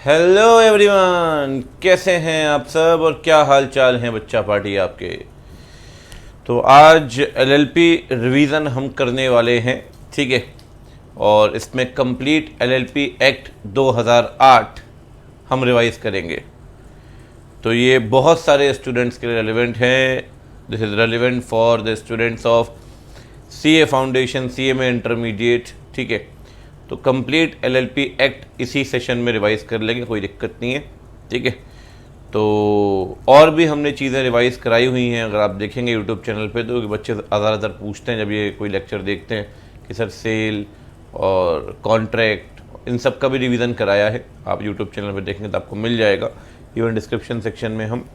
Hello everyone, कैसे हैं आप सब और क्या हाल चाल हैं बच्चा पार्टी आपके। तो आज एलएलपी रिवीजन हम करने वाले हैं, ठीक है। और इसमें कंप्लीट एलएलपी एक्ट 2008 हम रिवाइज करेंगे। तो ये बहुत सारे स्टूडेंट्स के लिए रेलिवेंट है। This is relevant for the students of CA foundation, CA में इंटरमीडिएट, ठीक है। तो कंप्लीट एलएलपी एक्ट इसी सेशन में रिवाइज कर लेंगे, कोई दिक्कत नहीं है, ठीक है। तो और भी हमने चीज़ें रिवाइज कराई हुई हैं, अगर आप देखेंगे यूट्यूब चैनल पे तो बच्चे ज़्यादातर पूछते हैं जब ये कोई लेक्चर देखते हैं कि सर सेल और कॉन्ट्रैक्ट इन सब का भी रिवीजन कराया है। आप यूट्यूब चैनल पे देखेंगे तो आपको मिल जाएगा, इवन डिस्क्रिप्शन सेक्शन में हम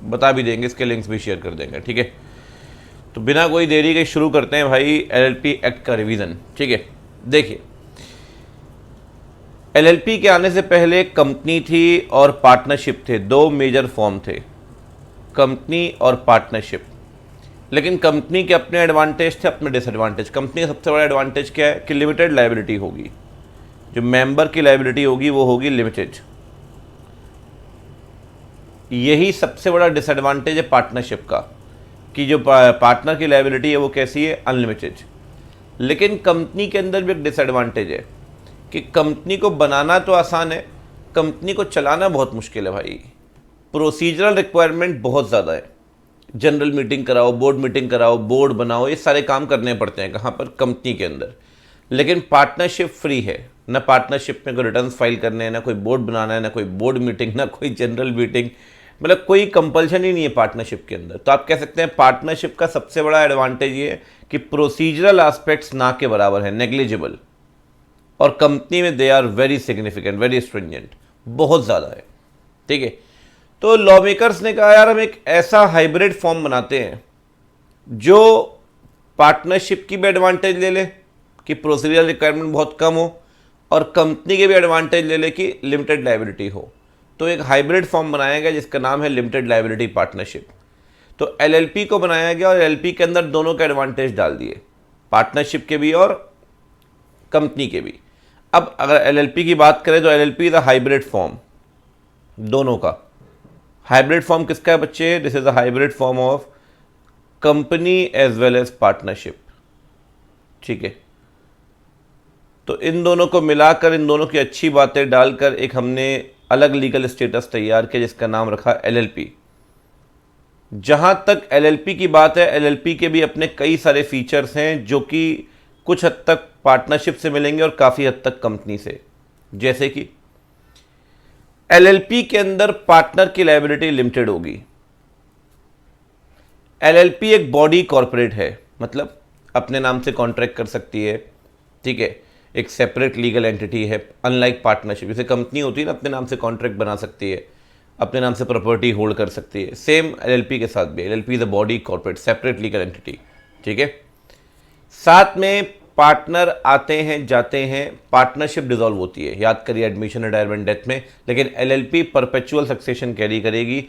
बता भी देंगे, इसके लिंक्स भी शेयर कर देंगे, ठीक है। तो बिना कोई देरी के शुरू करते हैं भाई एलएलपी एक्ट का रिवीजन, ठीक है। देखिए, एलएलपी के आने से पहले कंपनी थी और पार्टनरशिप थे, दो मेजर फॉर्म थे, कंपनी और पार्टनरशिप। लेकिन कंपनी के अपने एडवांटेज थे, अपने डिसएडवांटेज। कंपनी का सबसे बड़ा एडवांटेज क्या है कि लिमिटेड लायबिलिटी होगी, जो मेंबर की लायबिलिटी होगी वो होगी लिमिटेड। यही सबसे बड़ा डिसएडवांटेज है पार्टनरशिप का, कि जो पार्टनर की लायबिलिटी है वो कैसी है, अनलिमिटेड। लेकिन कंपनी के अंदर भी एक डिसएडवांटेज है कि कंपनी को बनाना तो आसान है, कंपनी को चलाना बहुत मुश्किल है भाई। प्रोसीजरल रिक्वायरमेंट बहुत ज़्यादा है। जनरल मीटिंग कराओ, बोर्ड मीटिंग कराओ, बोर्ड बनाओ, ये सारे काम करने पड़ते हैं कहाँ पर, कंपनी के अंदर। लेकिन पार्टनरशिप फ्री है, ना पार्टनरशिप में कोई रिटर्न्स फाइल करने हैं, ना कोई बोर्ड बनाना है, ना कोई बोर्ड मीटिंग, ना कोई जनरल मीटिंग, मतलब कोई कंपल्शन ही नहीं है पार्टनरशिप के अंदर। तो आप कह सकते हैं पार्टनरशिप का सबसे बड़ा एडवांटेज ये है कि प्रोसीजरल एस्पेक्ट्स ना के बराबर है, नेग्लिजिबल। और कंपनी में they are very significant, very stringent, बहुत ज़्यादा है, ठीक है। तो लॉ मेकर्स ने कहा यार हम एक ऐसा हाइब्रिड फॉर्म बनाते हैं जो पार्टनरशिप की भी एडवांटेज ले ले कि प्रोसीजरल रिक्वायरमेंट बहुत कम हो, और कंपनी के भी एडवांटेज ले ले कि लिमिटेड लायबिलिटी हो। तो एक हाइब्रिड फॉर्म बनाया गया जिसका नाम है लिमिटेड लायबिलिटी पार्टनरशिप। तो एलएलपी को बनाया गया और एलएलपी के अंदर दोनों के एडवांटेज डाल दिए, पार्टनरशिप के भी और कंपनी के भी। अब अगर एलएलपी की बात करें तो LLP is a hybrid form, दोनों का। हाइब्रिड फॉर्म किसका है बच्चे? This is a hybrid form of company as well as partnership, ठीक है। तो इन दोनों को मिलाकर, इन दोनों की अच्छी बातें डालकर एक हमने अलग लीगल स्टेटस तैयार किया जिसका नाम रखा एलएलपी। जहां तक एलएलपी की बात है, एलएलपी के भी अपने कई सारे फीचर्स हैं जो कि कुछ हद तक पार्टनरशिप से मिलेंगे और काफ़ी हद तक कंपनी से। जैसे कि एलएलपी के अंदर पार्टनर की लायबिलिटी लिमिटेड होगी। एलएलपी एक बॉडी कॉर्पोरेट है, मतलब अपने नाम से कॉन्ट्रैक्ट कर सकती है, ठीक है। एक सेपरेट लीगल एंटिटी है, अनलाइक पार्टनरशिप। जैसे कंपनी होती है ना, अपने नाम से कॉन्ट्रैक्ट बना सकती है, अपने नाम से प्रॉपर्टी होल्ड कर सकती है, सेम एलएलपी के साथ भी। LLP is a body corporate, separate legal entity, ठीक है। साथ में पार्टनर आते हैं जाते हैं, पार्टनरशिप डिसॉल्व होती है, याद करिए एडमिशन, रिटायरमेंट, डेथ में। लेकिन एलएलपी परपेचुअल सक्सेशन कैरी करेगी,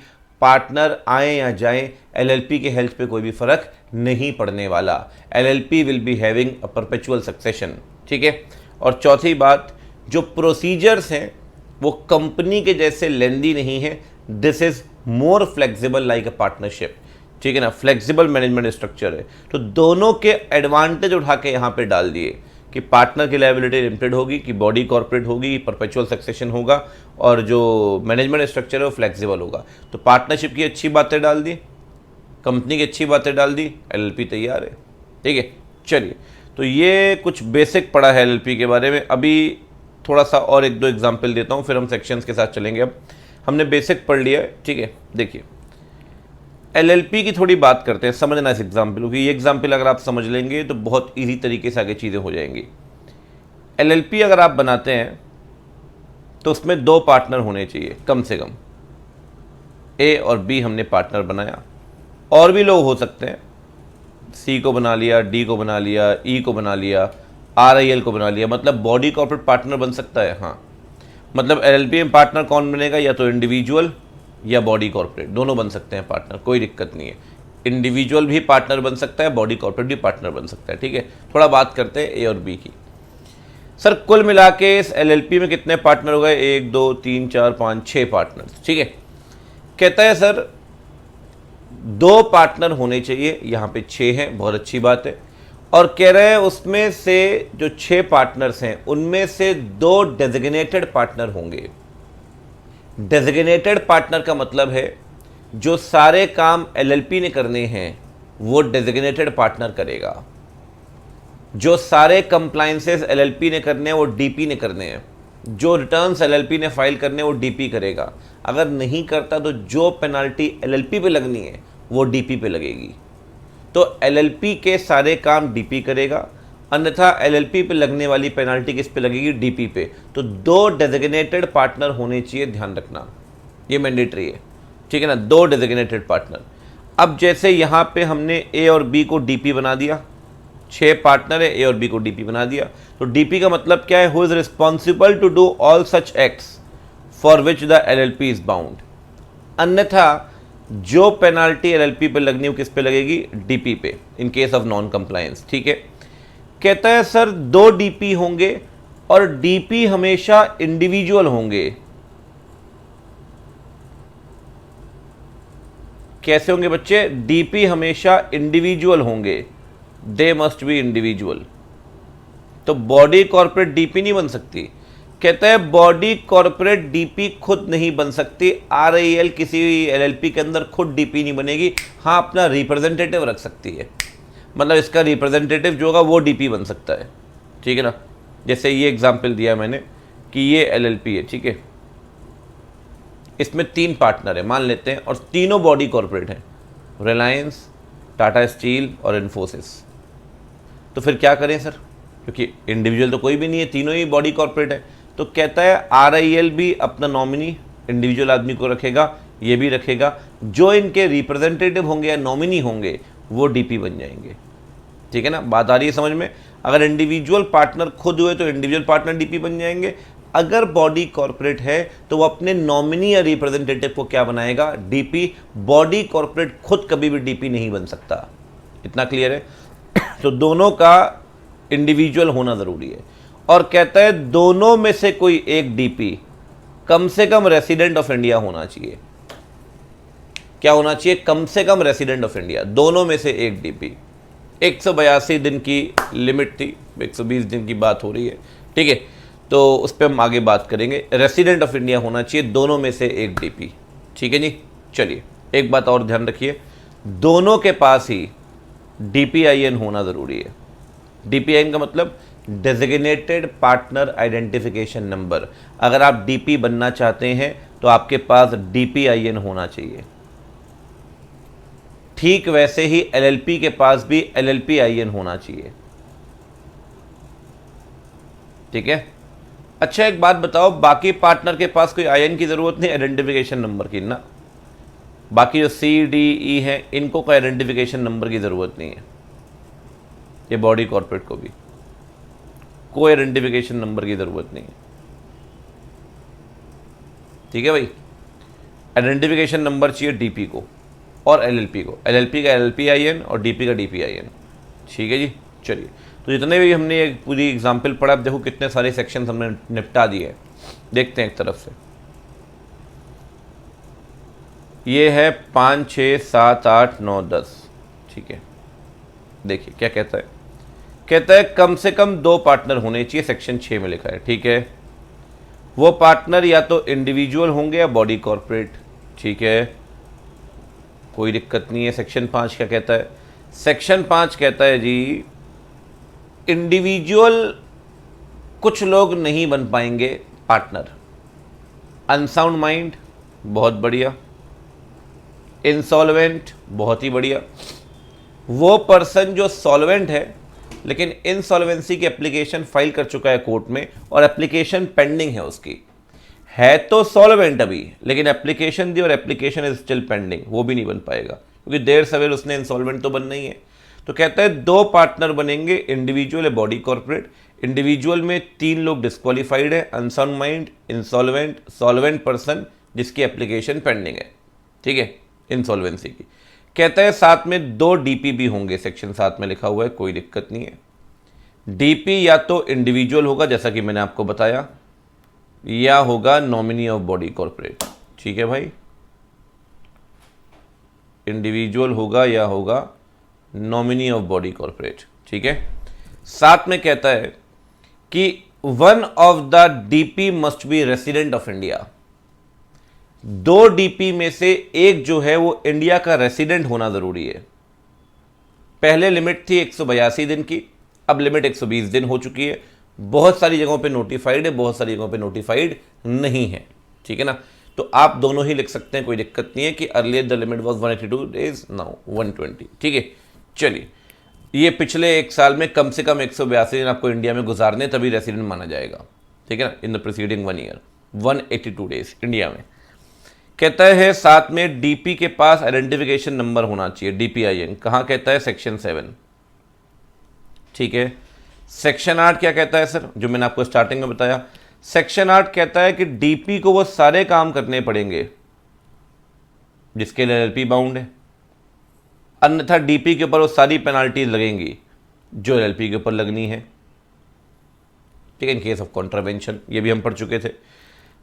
पार्टनर आए या जाएं, एलएलपी के हेल्थ पे कोई भी फर्क नहीं पड़ने वाला। LLP will be having a perpetual succession, ठीक है। और चौथी बात, जो प्रोसीजर्स हैं वो कंपनी के जैसे लेंदी नहीं है। This is more flexible like a partnership, ठीक है ना। फ्लेक्सिबल मैनेजमेंट स्ट्रक्चर है। तो दोनों के एडवांटेज उठा के यहाँ पे डाल दिए कि पार्टनर की लायबिलिटी लिमिटेड होगी, कि बॉडी कॉर्पोरेट होगी, परपेचुअल सक्सेशन होगा, और जो मैनेजमेंट स्ट्रक्चर है वो फ्लेक्सिबल होगा। तो पार्टनरशिप की अच्छी बातें डाल दी, कंपनी की अच्छी बातें डाल दी, एलएलपी तैयार है, ठीक है। चलिए, तो ये कुछ बेसिक पढ़ा है एलएलपी के बारे में। अभी थोड़ा सा और एक दो एग्जाम्पल देता हूँ, फिर हम सेक्शंस के साथ चलेंगे। अब हमने बेसिक पढ़ लिया है, ठीक है। देखिए, एलएलपी की थोड़ी बात करते हैं, समझना इस एग्जाम्पल, क्योंकि ये एग्जाम्पल अगर आप समझ लेंगे तो बहुत इजी तरीके से आगे चीज़ें हो जाएंगी। एलएलपी अगर आप बनाते हैं तो उसमें दो पार्टनर होने चाहिए कम से कम। ए और बी हमने पार्टनर बनाया, और भी लोग हो सकते हैं, सी को बना लिया, डी को बना लिया, ई को बना लिया, आरआईएल को बना लिया, मतलब बॉडी कॉर्पोरेट पार्टनर बन सकता है। हाँ, मतलब एलएलपी में पार्टनर कौन बनेगा? या तो इंडिविजुअल या बॉडी कॉर्पोरेट, दोनों बन सकते हैं पार्टनर, कोई दिक्कत नहीं है। इंडिविजुअल भी पार्टनर बन सकता है, बॉडी कॉर्पोरेट भी पार्टनर बन सकता है, ठीक है। थोड़ा बात करते हैं ए और बी की। सर कुल मिला के इस एलएलपी में कितने पार्टनर हो गए, 1 2 3 4 5 6 पार्टनर, ठीक है। कहता है सर 2 पार्टनर होने चाहिए, यहाँ पे 6 हैं, बहुत अच्छी बात है। और कह रहे हैं उसमें से जो 6 पार्टनर्स हैं उनमें से 2 डेजिग्नेटेड पार्टनर होंगे। डेजिग्नेटेड पार्टनर का मतलब है जो सारे काम एलएलपी ने करने हैं वो डेजिग्नेटेड पार्टनर करेगा, जो सारे कंप्लायंसेस एलएलपी ने करने हैं वो डीपी ने करने हैं, जो रिटर्न्स एलएलपी ने फाइल करने हैं वो डीपी करेगा। अगर नहीं करता तो जो पेनल्टी एलएलपी पे लगनी है वो डीपी पे लगेगी। तो एलएलपी के सारे काम डीपी करेगा, अन्यथा एलएलपी पे लगने वाली पेनल्टी किस पे लगेगी, डीपी पे। तो 2 डेजिग्नेटेड पार्टनर होने चाहिए, ध्यान रखना ये मैंडेटरी है, ठीक है ना, 2 डेजिग्नेटेड पार्टनर। अब जैसे यहाँ पे हमने ए और बी को डीपी बना दिया, 6 पार्टनर है, ए और बी को डीपी बना दिया, तो डीपी का मतलब क्या है, who is responsible to do all such acts for which the LLP is bound. अन्यथा जो पेनाल्टी एलएलपी पे लगनी है किस पे लगेगी, डीपी पे, in case of non compliance, ठीक है। कहता है सर 2 डीपी होंगे और डीपी हमेशा इंडिविजुअल होंगे। कैसे होंगे बच्चे, डीपी हमेशा इंडिविजुअल होंगे, दे मस्ट बी इंडिविजुअल। तो बॉडी कॉर्पोरेट डीपी नहीं बन सकती। कहता है बॉडी कॉर्पोरेट डीपी खुद नहीं बन सकती, आरआईएल किसी एलएलपी के अंदर खुद डीपी नहीं बनेगी, हाँ अपना रिप्रेजेंटेटिव रख सकती है, मतलब इसका रिप्रेजेंटेटिव जो होगा वो डीपी बन सकता है, ठीक है ना। जैसे ये एग्जांपल दिया मैंने कि ये एलएलपी है, ठीक है, इसमें 3 पार्टनर है मान लेते हैं और तीनों बॉडी कॉर्पोरेट हैं, रिलायंस, टाटा स्टील और इन्फोसिस। तो फिर क्या करें सर, क्योंकि इंडिविजुअल तो कोई भी नहीं है, तीनों ही बॉडी कॉर्पोरेट है। तो कहता है आरआईएल भी अपना नॉमिनी इंडिविजुअल आदमी को रखेगा, ये भी रखेगा, जो इनके रिप्रेजेंटेटिव होंगे या नॉमिनी होंगे वो डीपी बन जाएंगे, ठीक है ना। बात आ रही है समझ में। अगर इंडिविजुअल पार्टनर खुद हुए तो इंडिविजुअल पार्टनर डीपी बन जाएंगे, अगर बॉडी कॉर्पोरेट है तो वो अपने नॉमिनी या रिप्रेजेंटेटिव को क्या बनाएगा, डीपी। बॉडी कॉर्पोरेट खुद कभी भी डीपी नहीं बन सकता, इतना क्लियर है। तो दोनों का इंडिविजुअल होना ज़रूरी है। और कहता है दोनों में से कोई एक डीपी कम से कम रेसिडेंट ऑफ इंडिया होना चाहिए। क्या होना चाहिए, कम से कम रेसिडेंट ऑफ इंडिया, दोनों में से एक डीपी। 182 दिन की लिमिट थी, 120 दिन की बात हो रही है, ठीक है, तो उस पर हम आगे बात करेंगे। रेसिडेंट ऑफ इंडिया होना चाहिए, दोनों में से एक डीपी, ठीक है जी। चलिए एक बात और ध्यान रखिए, दोनों के पास ही डीपीआईएन होना ज़रूरी है। डीपीआईएन का मतलब डेजिग्नेटेड पार्टनर आइडेंटिफिकेशन नंबर। अगर आप डीपी बनना चाहते हैं तो आपके पास डीपीआईएन होना चाहिए। ठीक वैसे ही एलएलपी के पास भी एलएलपीआईएन होना चाहिए, ठीक है। अच्छा एक बात बताओ, बाकी पार्टनर के पास कोई आईएन की ज़रूरत नहीं, आइडेंटिफिकेशन नंबर की ना। बाकी जो सी डी ई हैं इनको कोई आइडेंटिफिकेशन नंबर की ज़रूरत नहीं है, ये बॉडी कॉर्पोरेट को भी कोई आइडेंटिफिकेशन नंबर की ज़रूरत नहीं है, ठीक है भाई। आइडेंटिफिकेशन नंबर चाहिए डीपी को और एलएलपी को, एलएलपी का एलएलपीआईएन और डीपी का डीपीआईएन, ठीक है जी। चलिए तो जितने भी हमने ये पूरी एग्जाम्पल पढ़ा, अब देखो कितने सारे सेक्शन हमने निपटा दिए हैं। देखते हैं एक तरफ से, ये है 5 6 7 8 9 10, ठीक है। देखिए क्या कहता है, कहता है कम से कम 2 पार्टनर होने चाहिए, सेक्शन 6 में लिखा है, ठीक है। वो पार्टनर या तो इंडिविजुअल होंगे या बॉडी कॉर्पोरेट, ठीक है, कोई दिक्कत नहीं है। सेक्शन 5 क्या कहता है, सेक्शन 5 कहता है जी इंडिविजुअल कुछ लोग नहीं बन पाएंगे पार्टनर। अनसाउंड माइंड, बहुत बढ़िया। इंसॉल्वेंट, बहुत ही बढ़िया। वो पर्सन जो सॉल्वेंट है लेकिन इनसॉल्वेंसी की एप्लीकेशन फाइल कर चुका है कोर्ट में और एप्लीकेशन पेंडिंग है उसकी, है तो सॉल्वेंट अभी लेकिन एप्लीकेशन दी और एप्लीकेशन इज स्टिल पेंडिंग, वो भी नहीं बन पाएगा क्योंकि देर सवेर उसने इंसॉल्वेंट तो बनना ही है। तो कहता है 2 पार्टनर बनेंगे, इंडिविजुअल या बॉडी कॉर्पोरेट। इंडिविजुअल में 3 लोग डिस्क्वालीफाइड है, unsound mind, insolvent, solvent person जिसकी एप्लीकेशन पेंडिंग है, ठीक है, इंसॉल्वेंसी की। कहता है साथ में 2 डीपी भी होंगे, सेक्शन 7 में लिखा हुआ है, कोई दिक्कत नहीं है। डीपी या तो इंडिविजुअल होगा जैसा कि मैंने आपको बताया, या होगा नॉमिनी ऑफ बॉडी कॉर्पोरेट। ठीक है भाई, इंडिविजुअल होगा या होगा नॉमिनी ऑफ बॉडी कॉर्पोरेट। ठीक है, साथ में कहता है कि one of the DP must be resident of India. दो डीपी में से एक जो है वो इंडिया का रेसिडेंट होना जरूरी है। पहले लिमिट थी 182 दिन की, अब लिमिट 120 दिन हो चुकी है। बहुत सारी जगहों पे नोटिफाइड है, बहुत सारी जगहों पे नोटिफाइड नहीं है। ठीक है ना, तो आप दोनों ही लिख सकते हैं, कोई दिक्कत नहीं है कि earlier the limit was 182 days, now 120। ठीक है, चलिए, ये पिछले एक साल में कम से कम 182 दिन आपको इंडिया में गुजारने, तभी रेसिडेंट माना जाएगा। ठीक है ना, in the preceding 1 year 182 days India में। कहता है साथ में डीपी के पास आइडेंटिफिकेशन नंबर होना चाहिए, डीपीआईएन। कहाँ कहता है? सेक्शन 7। ठीक है, सेक्शन 8 क्या कहता है सर? जो मैंने आपको स्टार्टिंग में बताया, सेक्शन 8 कहता है कि डीपी को वो सारे काम करने पड़ेंगे जिसके लिए एलएलपी बाउंड है, अन्यथा डीपी के ऊपर वो सारी पेनाल्टीज लगेंगी जो एलएलपी के ऊपर लगनी है। ठीक है, इन केस ऑफ कॉन्ट्रावेंशन, ये भी हम पढ़ चुके थे।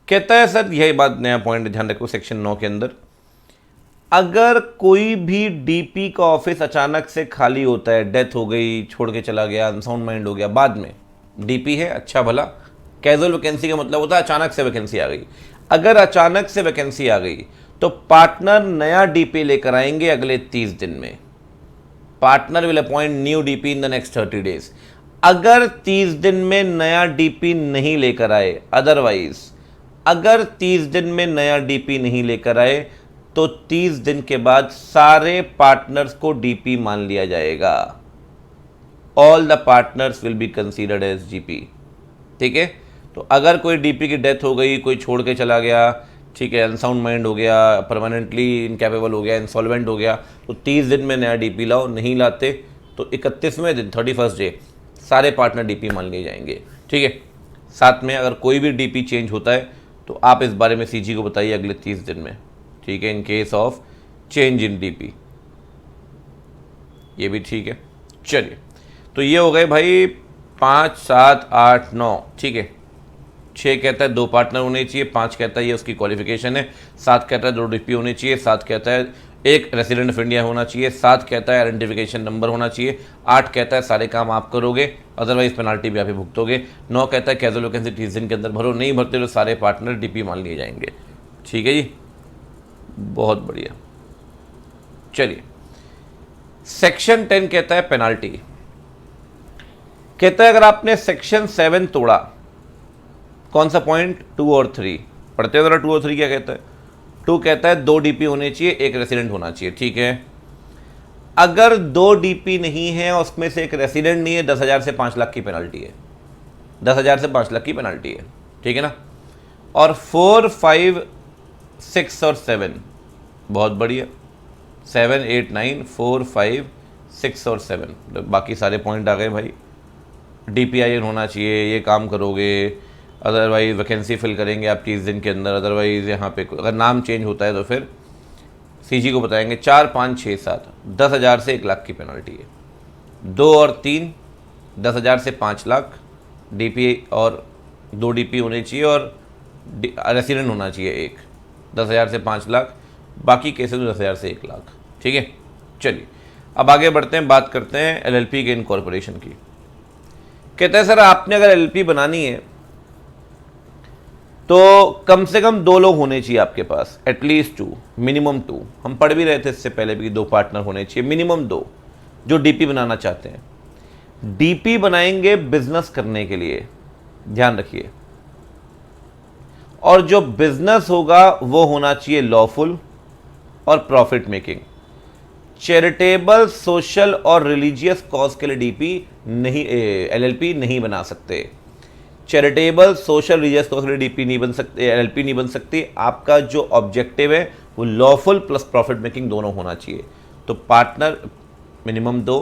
कहता है सर, यही बात, नया पॉइंट ध्यान रखो, सेक्शन 9 के अंदर, अगर कोई भी डीपी का ऑफिस अचानक से खाली होता है, डेथ हो गई, छोड़ के चला गया, अनसाउंड माइंड हो गया, बाद में डीपी है, अच्छा भला, कैजुअल वैकेंसी का मतलब होता है अचानक से वैकेंसी आ गई। अगर अचानक से वैकेंसी आ गई तो पार्टनर नया डीपी लेकर आएंगे अगले 30 दिन में। Partner will appoint new DP in the next 30 days. अगर 30 दिन में नया डीपी नहीं लेकर आए, अदरवाइज अगर 30 दिन में नया डीपी नहीं लेकर आए तो 30 दिन के बाद सारे पार्टनर्स को डीपी मान लिया जाएगा। All the partners will be considered as GP. ठीक है, तो अगर कोई डीपी की डेथ हो गई, कोई छोड़ के चला गया, ठीक है, अनसाउंड माइंड हो गया, परमानेंटली इनकैपेबल हो गया, इंसॉल्वेंट हो गया, तो 30 दिन में नया डीपी लाओ। नहीं लाते तो 31वें दिन, 31st डे, सारे पार्टनर डीपी मान लिए जाएंगे। ठीक है, साथ में अगर कोई भी डीपी चेंज होता है तो आप इस बारे में सीजी को बताइए अगले 30 दिन में। ठीक है, in case of change in DP, ये भी ठीक है। चलिए, तो ये हो गए भाई 5, 7, 8, 9। ठीक है, 6 कहता है 2 पार्टनर होने चाहिए, 5 कहता है ये उसकी क्वालिफिकेशन है, 7 कहता है 2 डीपी होने चाहिए, 7 कहता है 1 रेसिडेंट ऑफ इंडिया होना चाहिए, 7 कहता है आइडेंटिफिकेशन नंबर होना चाहिए, 8 कहता है सारे काम आप करोगे, अदरवाइज पेनाल्टी भी आप ही भुगतोगे, 9 कहता है कैजुअल वैकेंसी 30 दिन के अंदर भरो, नहीं भरते तो सारे पार्टनर डीपी मान लिए जाएंगे। ठीक है जी, बहुत बढ़िया। चलिए, सेक्शन 10 कहता है पेनाल्टी। कहता है अगर आपने सेक्शन 7 तोड़ा, कौन सा पॉइंट? 2 और 3 पढ़ते हो जरा। 2 और 3 क्या कहता है? 2 कहता है 2 डीपी होने चाहिए, 1 रेसिडेंट होना चाहिए। ठीक है, अगर 2 डीपी नहीं है और उसमें से 1 रेसिडेंट नहीं है, 10,000 से 5 लाख की पेनाल्टी है। 10,000 से 5 लाख की पेनाल्टी है। ठीक है ना, और 4, 5, 6 और 7, बहुत बढ़िया, 7, 8, 9, 4, 5, 6 और 7, तो बाकी सारे पॉइंट आ गए भाई। डीपीआईएन होना चाहिए, ये काम करोगे, अदरवाइज वैकेंसी फिल करेंगे आप 30 दिन के अंदर, अदरवाइज यहाँ पे अगर नाम चेंज होता है तो फिर सीजी को बताएंगे। 4, 5, 6, 7, 10,000 से 1 लाख की पेनल्टी है। 2 और 3, 10,000 से 5 लाख, डीपी और 2 डीपी होने चाहिए और रेसिडेंट होना चाहिए 1, 10,000 से 5 लाख, बाकी केसेस 10,000 से 1 लाख। ठीक है, चलिए अब आगे बढ़ते हैं, बात करते हैं एलएलपी के इनकॉर्पोरेशन की। कहते हैं सर आपने अगर एलएलपी बनानी है तो कम से कम 2 लोग होने चाहिए आपके पास, एटलीस्ट 2, मिनिमम 2। हम पढ़ भी रहे थे इससे पहले भी 2 पार्टनर होने चाहिए, मिनिमम 2 जो डीपी बनाना चाहते हैं। डीपी बनाएंगे बिजनेस करने के लिए, ध्यान रखिए, और जो बिजनेस होगा वो होना चाहिए लॉफुल और प्रॉफिट मेकिंग। चैरिटेबल, सोशल और रिलीजियस कॉज के लिए डीपी नहीं, एलएलपी नहीं बना सकते। चैरिटेबल, सोशल, रिलीजियस कॉज के लिए डीपी नहीं बन सकते, एलएलपी नहीं बन सकती। आपका जो ऑब्जेक्टिव है वो लॉफुल प्लस प्रॉफिट मेकिंग दोनों होना चाहिए। तो पार्टनर मिनिमम 2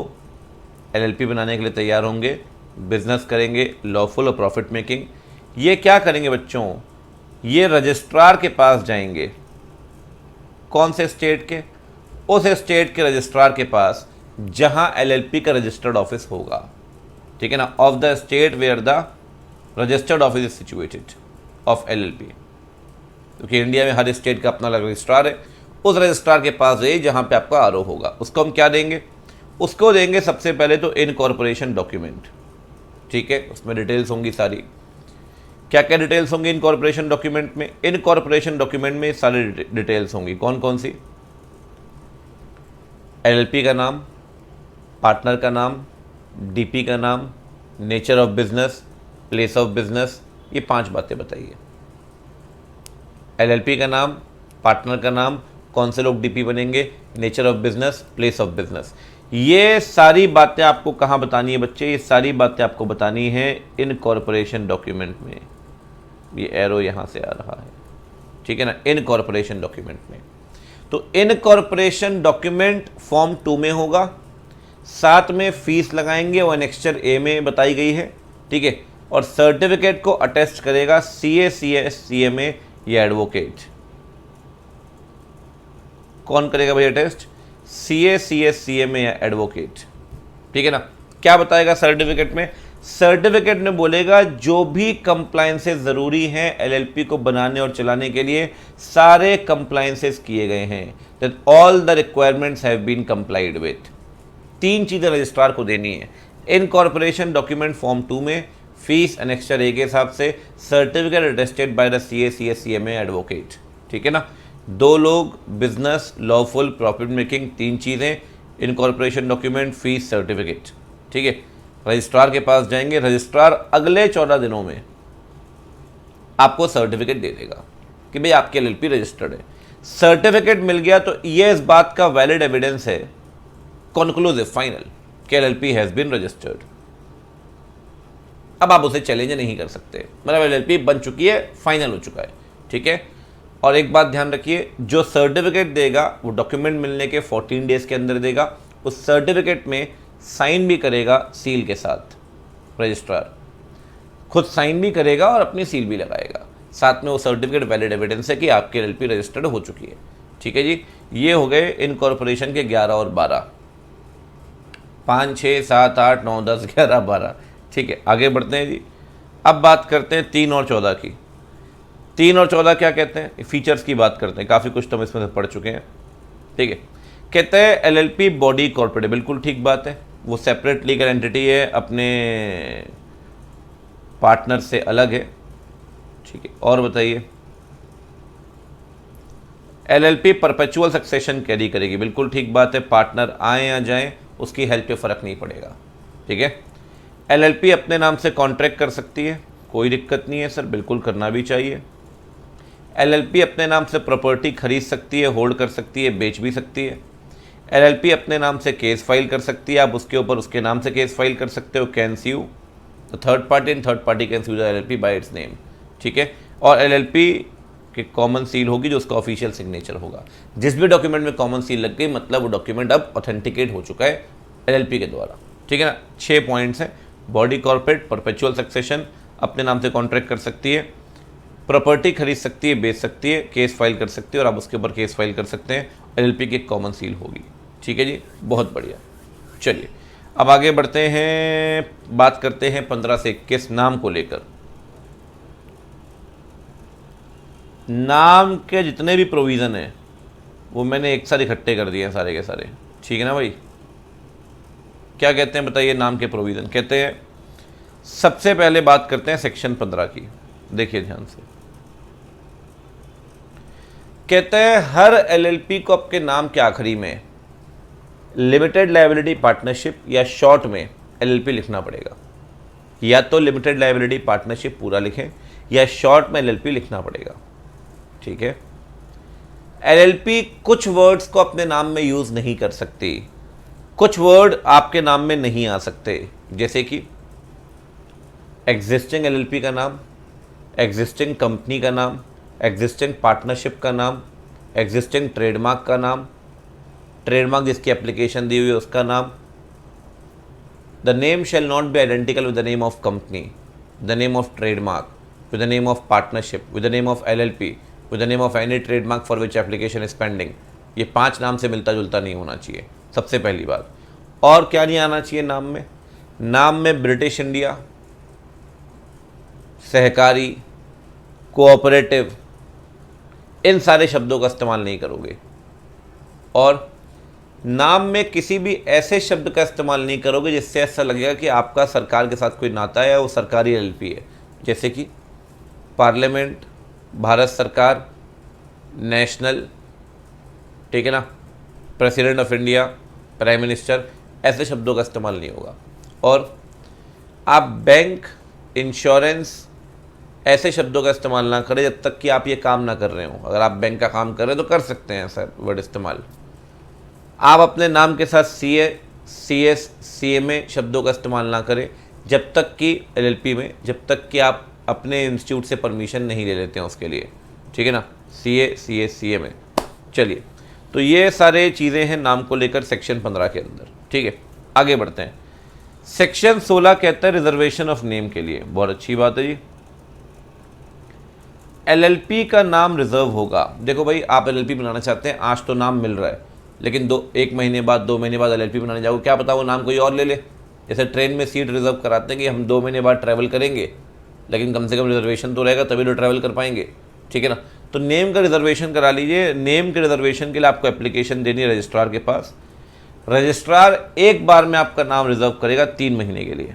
एलएलपी बनाने के लिए तैयार होंगे, बिजनेस करेंगे लॉफुल और प्रॉफिट मेकिंग। ये क्या करेंगे बच्चों? ये रजिस्ट्रार के पास जाएंगे। कौन से स्टेट के? उस स्टेट के रजिस्ट्रार के पास जहां एलएलपी का रजिस्टर्ड ऑफिस होगा। ठीक है ना, of the state where the registered office is situated of LLP, क्योंकि इंडिया में हर स्टेट का अपना अलग रजिस्ट्रार है। उस रजिस्ट्रार के पास है जहाँ पे आपका आरओ होगा, उसको हम क्या देंगे, उसको देंगे सबसे पहले तो इनकॉर्पोरेशन डॉक्यूमेंट। ठीक है, उसमें डिटेल्स होंगी सारी। क्या क्या डिटेल्स होंगी इनकॉर्पोरेशन डॉक्यूमेंट में? इनकॉर्पोरेशन डॉक्यूमेंट में सारी डिटेल्स होंगी। कौन कौन सी? LLP का नाम, पार्टनर का नाम, DP का नाम, nature of business, place of business, ये 5 बातें बताइए। LLP का नाम, पार्टनर का नाम, कौन से लोग DP बनेंगे, nature of business, place of business, ये सारी बातें आपको कहाँ बतानी है बच्चे? ये सारी बातें आपको बतानी है इनकॉर्पोरेशन डॉक्यूमेंट में। ये एरो यहाँ से आ रहा है, ठीक है ना, इनकॉर्पोरेशन डॉक्यूमेंट में। तो इनकॉर्पोरेशन डॉक्यूमेंट फॉर्म 2 में होगा, साथ में फीस लगाएंगे और एनेक्स्चर A में बताई गई है, ठीक है। और सर्टिफिकेट को अटेस्ट करेगा CA, CS, CMA या एडवोकेट। कौन करेगा भाई अटेस्ट? CA, CS, CMA या एडवोकेट, ठीक है ना। क्या बताएगा सर्टिफिकेट में? सर्टिफिकेट में बोलेगा जो भी कंप्लायंसेस ज़रूरी हैं LLP को बनाने और चलाने के लिए, सारे कंप्लायंसेस किए गए हैं, that all the requirements have been complied with. 3 चीज़ें रजिस्ट्रार को देनी है इनकॉर्पोरेशन डॉक्यूमेंट फॉर्म 2 में, फीस एनेक्स्चर A के हिसाब से, certificate attested by the CA, CS, CMA advocate, ठीक है ना। 2 लोग, बिजनेस, लॉफुल, प्रॉफिट मेकिंग, 3 चीज़ें, इनकॉर्पोरेशन डॉक्यूमेंट, फीस, सर्टिफिकेट, ठीक है। रजिस्ट्रार के पास जाएंगे, रजिस्ट्रार अगले 14 दिनों में आपको सर्टिफिकेट दे देगा कि भाई आपकी LLP रजिस्टर्ड है। सर्टिफिकेट मिल गया तो ये इस बात का वैलिड एविडेंस है, कॉन्क्लूसिव, फाइनल, कि LLP हैज़ बीन रजिस्टर्ड। अब आप उसे चैलेंज नहीं कर सकते, मतलब LLP बन चुकी है, फाइनल हो चुका है, ठीक है। और एक बात ध्यान रखिए, जो सर्टिफिकेट देगा वो डॉक्यूमेंट मिलने के 14 डेज के अंदर देगा। उस सर्टिफिकेट में साइन भी करेगा सील के साथ, रजिस्ट्रार खुद साइन भी करेगा और अपनी सील भी लगाएगा, साथ में वो सर्टिफिकेट वैलिड एविडेंस है कि आपकी LLP रजिस्टर्ड हो चुकी है, ठीक है जी। ये हो गए इनकॉर्पोरेशन के 11 और 12, 5, 6, 7, 8, 9, 10, 11, 12, ठीक है। आगे बढ़ते हैं जी। अब बात करते हैं 3 और 14 की। 3 और 14 क्या कहते हैं? फीचर्स की बात करते हैं, काफ़ी कुछ तो हम इसमें से पढ़ चुके हैं, ठीक है। कहते हैं LLP बॉडी कॉर्पोरेट, बिल्कुल ठीक बात है, वो सेपरेट लीगल एंटिटी है, अपने पार्टनर से अलग है, ठीक है। और बताइए, LLP परपेचुअल सक्सेशन कैरी करेगी, बिल्कुल ठीक बात है, पार्टनर आए या जाएं उसकी हेल्थ पे फ़र्क नहीं पड़ेगा, ठीक है। LLP अपने नाम से कॉन्ट्रैक्ट कर सकती है, कोई दिक्कत नहीं है सर, बिल्कुल करना भी चाहिए। LLP अपने नाम से प्रॉपर्टी खरीद सकती है, होल्ड कर सकती है, बेच भी सकती है। LLP अपने नाम से केस फाइल कर सकती है, आप उसके ऊपर उसके नाम से केस फाइल कर सकते हो, can sue the third party and third party can sue the LLP by its name, ठीक है। और LLP की कॉमन सील होगी जो उसका ऑफिशियल सिग्नेचर होगा। जिस भी डॉक्यूमेंट में कॉमन सील लग गई मतलब वो डॉक्यूमेंट अब ऑथेंटिकेट हो चुका है LLP के द्वारा, ठीक है ना। 6 पॉइंट्स हैं, बॉडी कॉर्पोरेट, परपेचुअल सक्सेशन, अपने नाम से कॉन्ट्रैक्ट कर सकती है, प्रॉपर्टी खरीद सकती है, बेच सकती है, केस फाइल कर सकती है और आप उसके ऊपर केस फाइल कर सकते हैं, LLP की कॉमन सील होगी, ठीक है जी, बहुत बढ़िया। चलिए अब आगे बढ़ते हैं, बात करते हैं 15 से 21 नाम को लेकर। नाम के जितने भी प्रोविज़न हैं वो मैंने एक साथ इकट्ठे कर दिए हैं सारे के सारे, ठीक है ना भाई। क्या कहते हैं बताइए नाम के प्रोविज़न? कहते हैं सबसे पहले बात करते हैं सेक्शन 15 की, देखिए ध्यान से। कहते हैं हर LLP को आपके नाम के आखिरी में लिमिटेड लायबिलिटी पार्टनरशिप या शॉर्ट में LLP लिखना पड़ेगा। या तो लिमिटेड लायबिलिटी पार्टनरशिप पूरा लिखें या शॉर्ट में LLP लिखना पड़ेगा, ठीक है। LLP कुछ वर्ड्स को अपने नाम में यूज़ नहीं कर सकती, कुछ वर्ड आपके नाम में नहीं आ सकते, जैसे कि एग्जिस्टिंग LLP का नाम, एग्जिस्टिंग कंपनी का नाम, एग्जिस्टिंग पार्टनरशिप का नाम, एग्जिस्टिंग ट्रेडमार्क का नाम, ट्रेडमार्क जिसकी एप्लीकेशन दी हुई है उसका नाम। The name shall not be identical with the name of company, the name of trademark, with the name of partnership, with the name of LLP, with the name of any trademark for which application is pending. ये 5 नाम से मिलता जुलता नहीं होना चाहिए, सबसे पहली बात। और क्या नहीं आना चाहिए नाम में? नाम में ब्रिटिश इंडिया, सहकारी, कोऑपरेटिव, इन सारे शब्दों का इस्तेमाल नहीं करोगे। और नाम में किसी भी ऐसे शब्द का इस्तेमाल नहीं करोगे जिससे ऐसा लगेगा कि आपका सरकार के साथ कोई नाता है, वो सरकारी एलएलपी है। जैसे कि पार्लियामेंट, भारत सरकार, नेशनल, ठीक है ना, president of India, prime minister, ऐसे शब्दों का इस्तेमाल नहीं होगा। और आप बैंक, इंश्योरेंस, ऐसे शब्दों का इस्तेमाल ना करें जब तक कि आप ये काम ना कर रहे हो। अगर आप बैंक का काम कर रहे हो तो कर सकते हैं ऐसा वर्ड इस्तेमाल। आप अपने नाम के साथ सीए, सीएस, सीएमए शब्दों का इस्तेमाल ना करें जब तक कि एलएलपी में, जब तक कि आप अपने इंस्टीट्यूट से परमिशन नहीं ले लेते हैं उसके लिए, ठीक है ना, सीए, सीएस, सीएमए। चलिए, तो ये सारे चीज़ें हैं नाम को लेकर सेक्शन 15 के अंदर, ठीक है। आगे बढ़ते हैं। सेक्शन 16 कहता है रिजर्वेशन ऑफ नेम के लिए। बहुत अच्छी बात है जी। एलएलपी का नाम रिजर्व होगा। देखो भाई, आप एलएलपी बनाना चाहते हैं, आज तो नाम मिल रहा है, लेकिन 1 महीने बाद, 2 महीने बाद एलएलपी बनाने जाओगे, क्या पता वो नाम कोई और ले ले। जैसे ट्रेन में सीट रिजर्व कराते हैं कि हम 2 महीने बाद ट्रैवल करेंगे, लेकिन कम से कम रिजर्वेशन तो रहेगा, तभी तो ट्रैवल कर पाएंगे, ठीक है ना। तो नेम का रिजर्वेशन करा लीजिए। नेम के रिजर्वेशन के लिए आपको एप्लीकेशन देनी है रजिस्ट्रार के पास। रजिस्ट्रार एक बार में आपका नाम रिजर्व करेगा 3 महीने के लिए।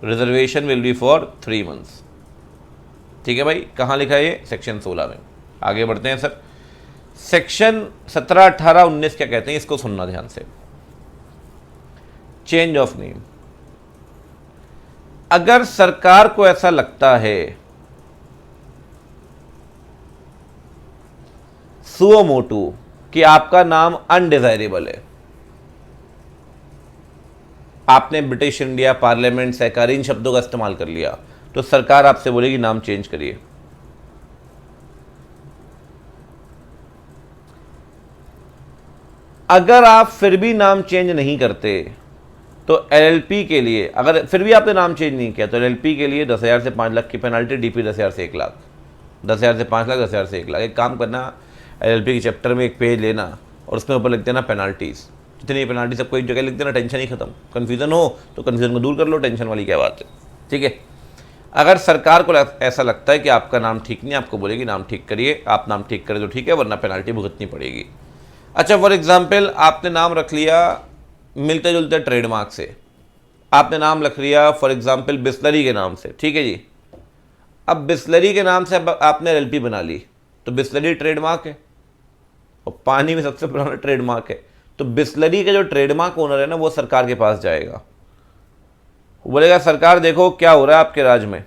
Reservation will be for 3 months, ठीक है भाई। कहाँ लिखा है ये? सेक्शन 16 में। आगे बढ़ते हैं सर। सेक्शन 17, 18, 19 क्या कहते हैं, इसको सुनना ध्यान से। Change of name. अगर सरकार को ऐसा लगता है सुओ मोटू कि आपका नाम अनडिजायरेबल है, आपने ब्रिटिश इंडिया, पार्लियामेंट, सहकारी, इन शब्दों का इस्तेमाल कर लिया, तो सरकार आपसे बोलेगी नाम चेंज करिए। अगर आप फिर भी नाम चेंज नहीं करते तो एलएलपी के लिए, अगर फिर भी आपने नाम चेंज नहीं किया तो एलएलपी के लिए 10,000 से 5 लाख की पेनल्टी, डीपी 10,000 से 1 लाख, 10,000 से 5 लाख, 10,000 से 1 लाख। एक काम करना, एलएलपी के चैप्टर में एक पेज लेना और उसके ऊपर लिख देना पेनाल्टीज़। जितनी पेनाल्टी सबको एक जगह लिख देना, टेंशन ही खत्म। कन्फ्यूज़न हो तो कन्फ्यूज़न को दूर कर लो, टेंशन वाली क्या बात है, ठीक है। अगर सरकार को ऐसा लगता है कि आपका नाम ठीक नहीं, आपको बोलेगी नाम ठीक करिए, आप नाम ठीक करें तो ठीक है, वरना पेनाल्टी भुगतनी पड़ेगी। अच्छा, फॉर एग्जाम्पल आपने नाम रख लिया मिलते जुलते ट्रेडमार्क से, आपने नाम रख लिया फॉर एग्जाम्पल बिस्लरी के नाम से, ठीक है जी। अब बिस्लरी के नाम से अब आपने एलएलपी बना ली, तो बिस्लरी ट्रेडमार्क है और पानी में सबसे पुराना ट्रेडमार्क है, तो बिस्लरी के जो ट्रेडमार्क ओनर है ना, वो सरकार के पास जाएगा। वो बोलेगा सरकार देखो क्या हो रहा है आपके राज में,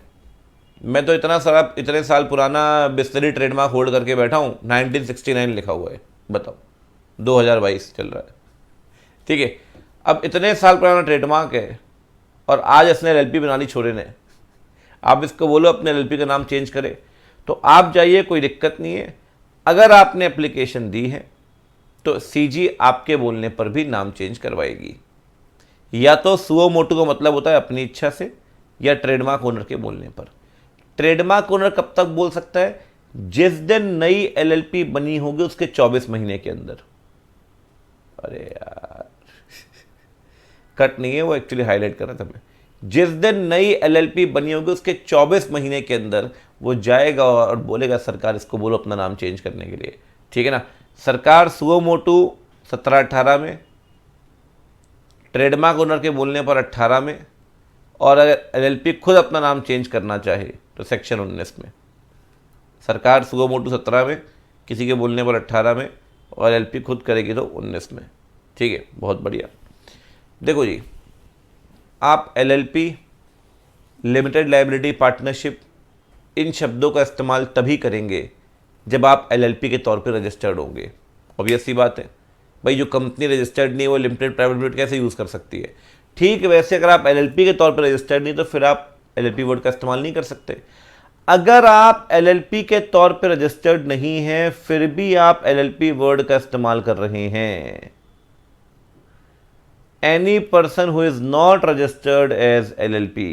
मैं तो इतने साल पुराना बिस्लरी ट्रेडमार्क होल्ड करके बैठा हूँ, 1969 लिखा हुआ है, बताओ 2022 चल रहा है, ठीक है। अब इतने साल पुराना ट्रेडमार्क है और आज इसने एलएलपी बना ली छोरे ने, आप इसको बोलो अपने एलएलपी का नाम चेंज करे, तो आप जाइए, कोई दिक्कत नहीं है। अगर आपने एप्लीकेशन दी है तो सीजी आपके बोलने पर भी नाम चेंज करवाएगी। या तो सुओ मोटू का मतलब होता है अपनी इच्छा से, या ट्रेडमार्क ओनर के बोलने पर। ट्रेडमार्क ओनर कब तक बोल सकता है? जिस दिन नई एलएलपी बनी होगी उसके 24 महीने के अंदर। अरे यार कट नहीं है, वो एक्चुअली हाईलाइट कर रहा था मैं। जिस दिन नई एलएलपी बनी होगी उसके 24 महीने के अंदर वो जाएगा और बोलेगा सरकार इसको बोलो अपना नाम चेंज करने के लिए, ठीक है ना। सरकार सुओ मोटू 17-18 में, ट्रेडमार्क ओनर के बोलने पर 18 में, और अगर एलएलपी खुद अपना नाम चेंज करना चाहे तो सेक्शन 19 में। सरकार सुओ मोटू 17 में, किसी के बोलने पर 18 में, और एलएलपी खुद करेगी तो 19 में, ठीक है। बहुत बढ़िया। देखो जी, आप एलएलपी, लिमिटेड लायबिलिटी पार्टनरशिप, इन शब्दों का इस्तेमाल तभी करेंगे जब आप एलएलपी के तौर पे रजिस्टर्ड होंगे। ऑब्वियस सी बात है भाई, जो कंपनी रजिस्टर्ड नहीं है वो लिमिटेड प्राइवेट लिमिटेड कैसे यूज़ कर सकती है। ठीक वैसे अगर आप एलएलपी के तौर पे रजिस्टर्ड नहीं तो फिर आप एलएलपी वर्ड का इस्तेमाल नहीं कर सकते। अगर आप एलएलपी के तौर पे रजिस्टर्ड नहीं हैं फिर भी आप एलएलपी वर्ड का इस्तेमाल कर रहे हैं, any person who is not registered as LLP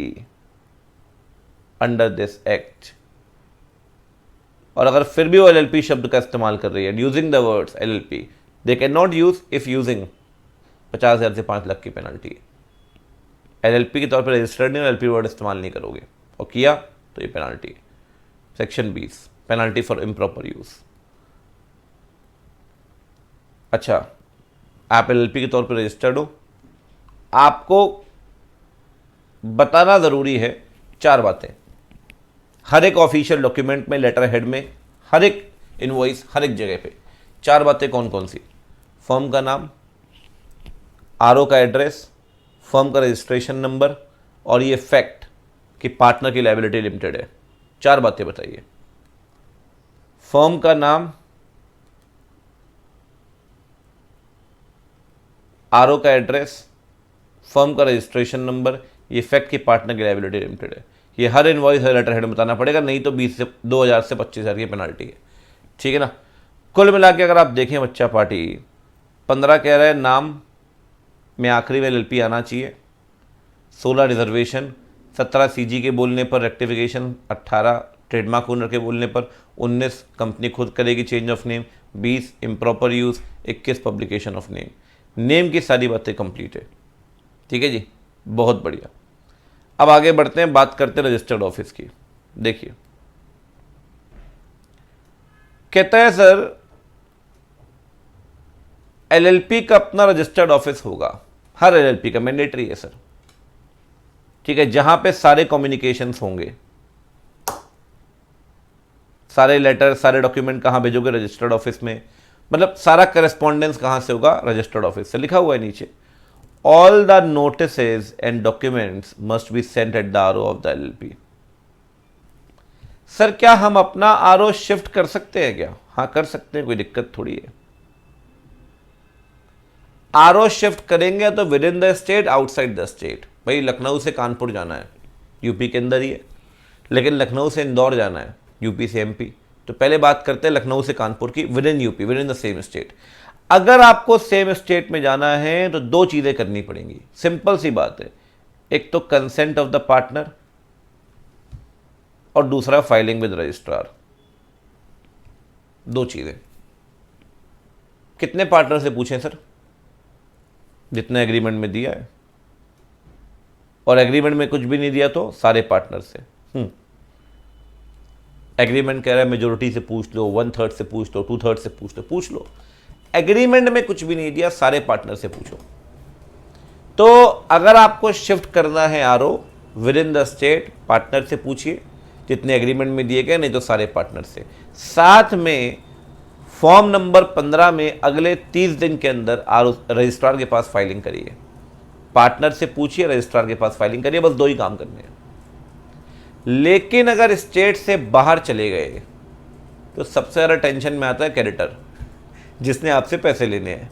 under this act, और अगर फिर भी वो LLP शब्द का इस्तेमाल कर रही है, using the words LLP, they can not use, if using 50,000 से 5 लाख की पेनल्टी है। एलएलपी के तौर पर रजिस्टर्ड नहीं और एलपी वर्ड इस्तेमाल नहीं करोगे और किया तो ये पेनाल्टी है। Section 20 penalty for improper use. अच्छा, आप एलएलपी के तौर पर रजिस्टर्ड हो, आपको बताना ज़रूरी है 4 बातें हर एक ऑफिशियल डॉक्यूमेंट में, लेटर हेड में, हर एक इनवॉइस, हर एक जगह पे 4 बातें कौन कौन सी? फर्म का नाम, आरओ का एड्रेस, फर्म का रजिस्ट्रेशन नंबर और ये फैक्ट कि पार्टनर की लायबिलिटी लिमिटेड है। 4 बातें बताइए। फर्म का नाम, आरओ का एड्रेस, फर्म का रजिस्ट्रेशन नंबर, ये फैक्ट कि पार्टनर की लायबिलिटी लिमिटेड है। ये हर इनवॉइस, हर लेटर हेड में बताना पड़ेगा, नहीं तो 2000 से 25,000 की पेनाल्टी है। ठीक है ना। कुल मिला के अगर आप देखें बच्चा पार्टी 15 कह रहा है नाम में आखिरी में एलएलपी आना चाहिए, 16 रिजर्वेशन, 17 सीजी के बोलने पर रेक्टिफिकेशन, 18 ट्रेडमार्क ओनर के बोलने पर, 19 कंपनी खुद करेगी change of name, 20 improper use, 21 publication of name. Name की सारी बातें कंप्लीट है। ठीक है जी, बहुत बढ़िया। अब आगे बढ़ते हैं, बात करते हैं रजिस्टर्ड ऑफिस की। देखिए कहता है सर एलएलपी का अपना रजिस्टर्ड ऑफिस होगा, हर एलएलपी का मैंडेटरी है सर। ठीक है, जहां पे सारे कम्युनिकेशंस होंगे, सारे लेटर, सारे डॉक्यूमेंट कहां भेजोगे? रजिस्टर्ड ऑफिस में। मतलब सारा करस्पॉन्डेंस कहां से होगा? रजिस्टर्ड ऑफिस से। लिखा हुआ है नीचे, all the notices and documents must be sent at the RO of the LLP. Sir क्या हम अपना आरओ शिफ्ट कर सकते हैं क्या? हाँ कर सकते हैं, कोई दिक्कत थोड़ी है। आरओ शिफ्ट करेंगे तो with in the state, outside the state. भाई लखनऊ से कानपुर जाना है, यूपी के अंदर ही है, लेकिन लखनऊ से इंदौर जाना है, यूपी से एमपी। तो पहले बात करते हैं लखनऊ से कानपुर की, with in UP, with in the same state. अगर आपको सेम स्टेट में जाना है तो 2 चीज़ें करनी पड़ेंगी, सिंपल सी बात है। एक तो कंसेंट ऑफ द पार्टनर और दूसरा फाइलिंग विद रजिस्ट्रार। 2 चीज़ें। कितने पार्टनर से पूछें सर? जितने एग्रीमेंट में दिया है, और एग्रीमेंट में कुछ भी नहीं दिया तो सारे पार्टनर से। एग्रीमेंट कह रहा है मेजोरिटी से पूछ लो, 1/3 से पूछ लो, 2/3 से पूछ लो। एग्रीमेंट में कुछ भी नहीं दिया, सारे पार्टनर से पूछो। तो अगर आपको शिफ्ट करना है RO with in the state, partner से पूछिए जितने एग्रीमेंट में दिए गए, नहीं तो सारे पार्टनर से। साथ में फॉर्म नंबर 15 में अगले 30 दिन के अंदर आरओ रजिस्ट्रार के पास फाइलिंग करिए। पार्टनर से पूछिए, रजिस्ट्रार के पास फाइलिंग करिए, बस 2 ही काम करने हैं। लेकिन अगर स्टेट से बाहर चले गए तो सबसे ज़्यादा टेंशन में आता है क्रेडिटर, जिसने आपसे पैसे लेने हैं।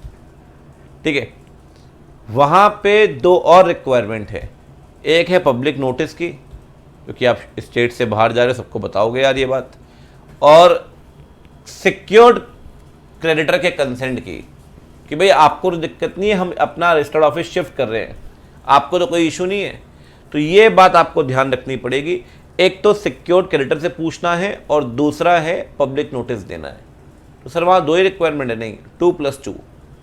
ठीक है, वहाँ पे 2 और रिक्वायरमेंट है। एक है पब्लिक नोटिस की, क्योंकि आप स्टेट से बाहर जा रहे हो, सबको बताओगे यार ये बात, और सिक्योर्ड क्रेडिटर के कंसेंट की, कि भाई आपको तो दिक्कत नहीं है, हम अपना रजिस्टर्ड ऑफिस शिफ्ट कर रहे हैं, आपको तो कोई इशू नहीं है। तो ये बात आपको ध्यान रखनी पड़ेगी। एक तो सिक्योर्ड क्रेडिटर से पूछना है और दूसरा है पब्लिक नोटिस देना है। तो सर वहाँ 2 ही रिक्वायरमेंट है, नहीं 2+2,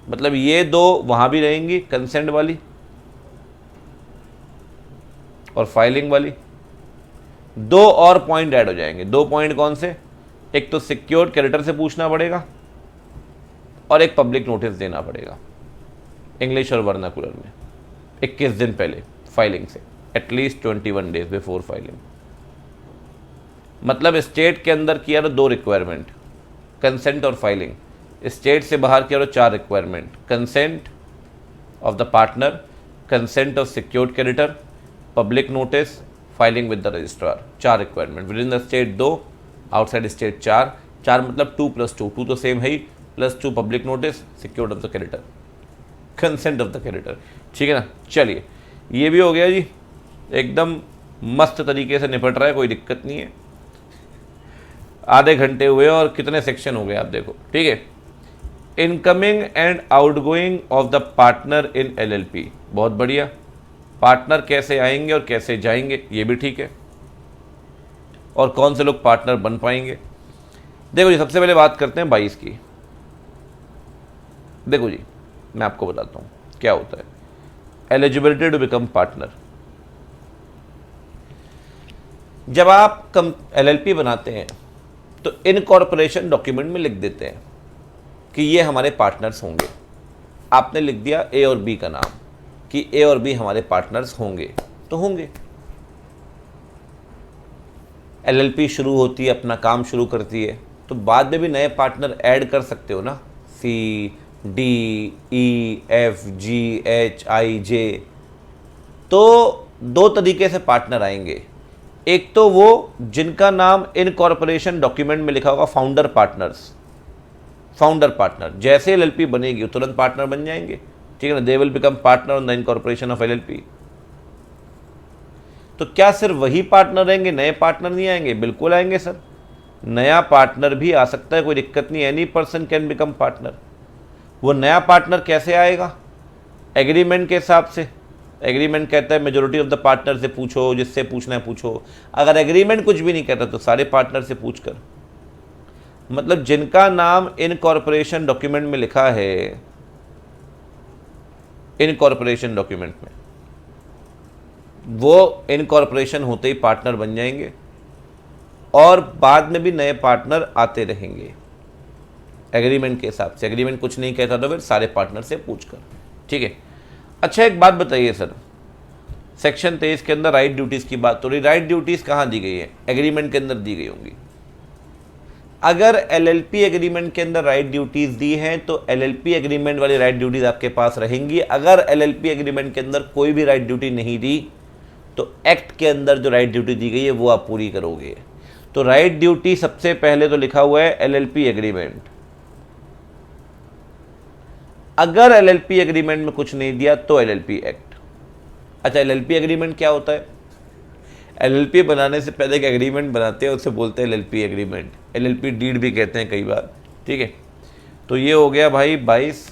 मतलब ये 2 वहाँ भी रहेंगी, कंसेंट वाली और फाइलिंग वाली। 2 और पॉइंट ऐड हो जाएंगे। 2 पॉइंट कौन से? एक तो सिक्योर्ड क्रेडिटर से पूछना पड़ेगा और एक पब्लिक नोटिस देना पड़ेगा, इंग्लिश और वर्नाकुलर में, 21 दिन पहले फाइलिंग से, एटलीस्ट 21 डेज बिफोर फाइलिंग। मतलब स्टेट के अंदर किया तो 2 रिक्वायरमेंट, कंसेंट और फाइलिंग। स्टेट से बाहर किया तो 4 requirement, consent of the partner, consent of secured creditor, public notice, filing with the registrar. 4 requirement. With in the state 2, outside state 4। 4 मतलब 2+2, 2 तो सेम है ही, +2 public notice, secured of the creditor, consent of the creditor. ठीक है ना। चलिए ये भी हो गया जी, एकदम मस्त तरीके से निपट रहा है, कोई दिक्कत नहीं है। आधे घंटे हुए और कितने सेक्शन हो गए आप देखो। ठीक है, incoming and outgoing of the partner in LLP, बहुत बढ़िया। पार्टनर कैसे आएंगे और कैसे जाएंगे ये भी ठीक है, और कौन से लोग पार्टनर बन पाएंगे। देखो जी, सबसे पहले बात करते हैं 22 की। देखो जी, मैं आपको बताता हूँ क्या होता है। एलिजिबिलिटी टू बिकम पार्टनर, जब आप LLP बनाते हैं तो इनकॉर्पोरेशन डॉक्यूमेंट में लिख देते हैं कि ये हमारे पार्टनर्स होंगे। आपने लिख दिया ए और बी का नाम कि ए और बी हमारे पार्टनर्स होंगे, तो होंगे। LLP शुरू होती है, अपना काम शुरू करती है, तो बाद में भी नए पार्टनर ऐड कर सकते हो ना, CDEFGHIJ। तो दो तरीके से पार्टनर आएंगे। एक तो वो जिनका नाम इनकॉर्पोरेशन डॉक्यूमेंट में लिखा होगा फाउंडर पार्टनर्स, फाउंडर पार्टनर, जैसे LLP बनेगी तुरंत पार्टनर बन जाएंगे, ठीक है ना। They will become partner on the incorporation of LLP। तो क्या सिर्फ वही पार्टनर रहेंगे, नए पार्टनर नहीं आएंगे? बिल्कुल आएंगे सर, नया पार्टनर भी आ सकता है, कोई दिक्कत नहीं। Any person can become partner. वो नया पार्टनर कैसे आएगा? एग्रीमेंट के हिसाब से। एग्रीमेंट कहता है मेजोरिटी ऑफ द पार्टनर से पूछो, जिससे पूछना है पूछो। अगर एग्रीमेंट कुछ भी नहीं कहता तो सारे पार्टनर से पूछ कर, मतलब जिनका नाम इनकॉर्पोरेशन डॉक्यूमेंट में लिखा है, इनकॉर्पोरेशन डॉक्यूमेंट में, वो इनकॉर्पोरेशन होते ही पार्टनर बन जाएंगे और बाद में भी नए पार्टनर आते रहेंगे एग्रीमेंट के हिसाब से। एग्रीमेंट कुछ नहीं कहता तो फिर सारे पार्टनर से पूछकर, ठीक है। अच्छा एक बात बताइए सर, सेक्शन 23 के अंदर राइट ड्यूटीज़ की बात हो रही, राइट ड्यूटीज़ कहाँ दी गई है? एग्रीमेंट के अंदर दी गई होंगी। अगर LLP एग्रीमेंट के अंदर राइट ड्यूटीज़ दी हैं तो LLP एग्रीमेंट वाली राइट ड्यूटीज़ आपके पास रहेंगी। अगर LLP एग्रीमेंट के अंदर कोई भी राइट ड्यूटी नहीं दी तो एक्ट के अंदर जो राइट ड्यूटी दी गई है वो आप पूरी करोगे। तो राइट ड्यूटी सबसे पहले तो लिखा हुआ है LLP एग्रीमेंट। अगर LLP एग्रीमेंट में कुछ नहीं दिया तो LLP एक्ट। अच्छा LLP एग्रीमेंट क्या होता है? LLP बनाने से पहले एक एग्रीमेंट बनाते हैं, उसे बोलते हैं LLP एग्रीमेंट। LLP डीड भी कहते हैं कई बार, ठीक है। तो ये हो गया भाई 22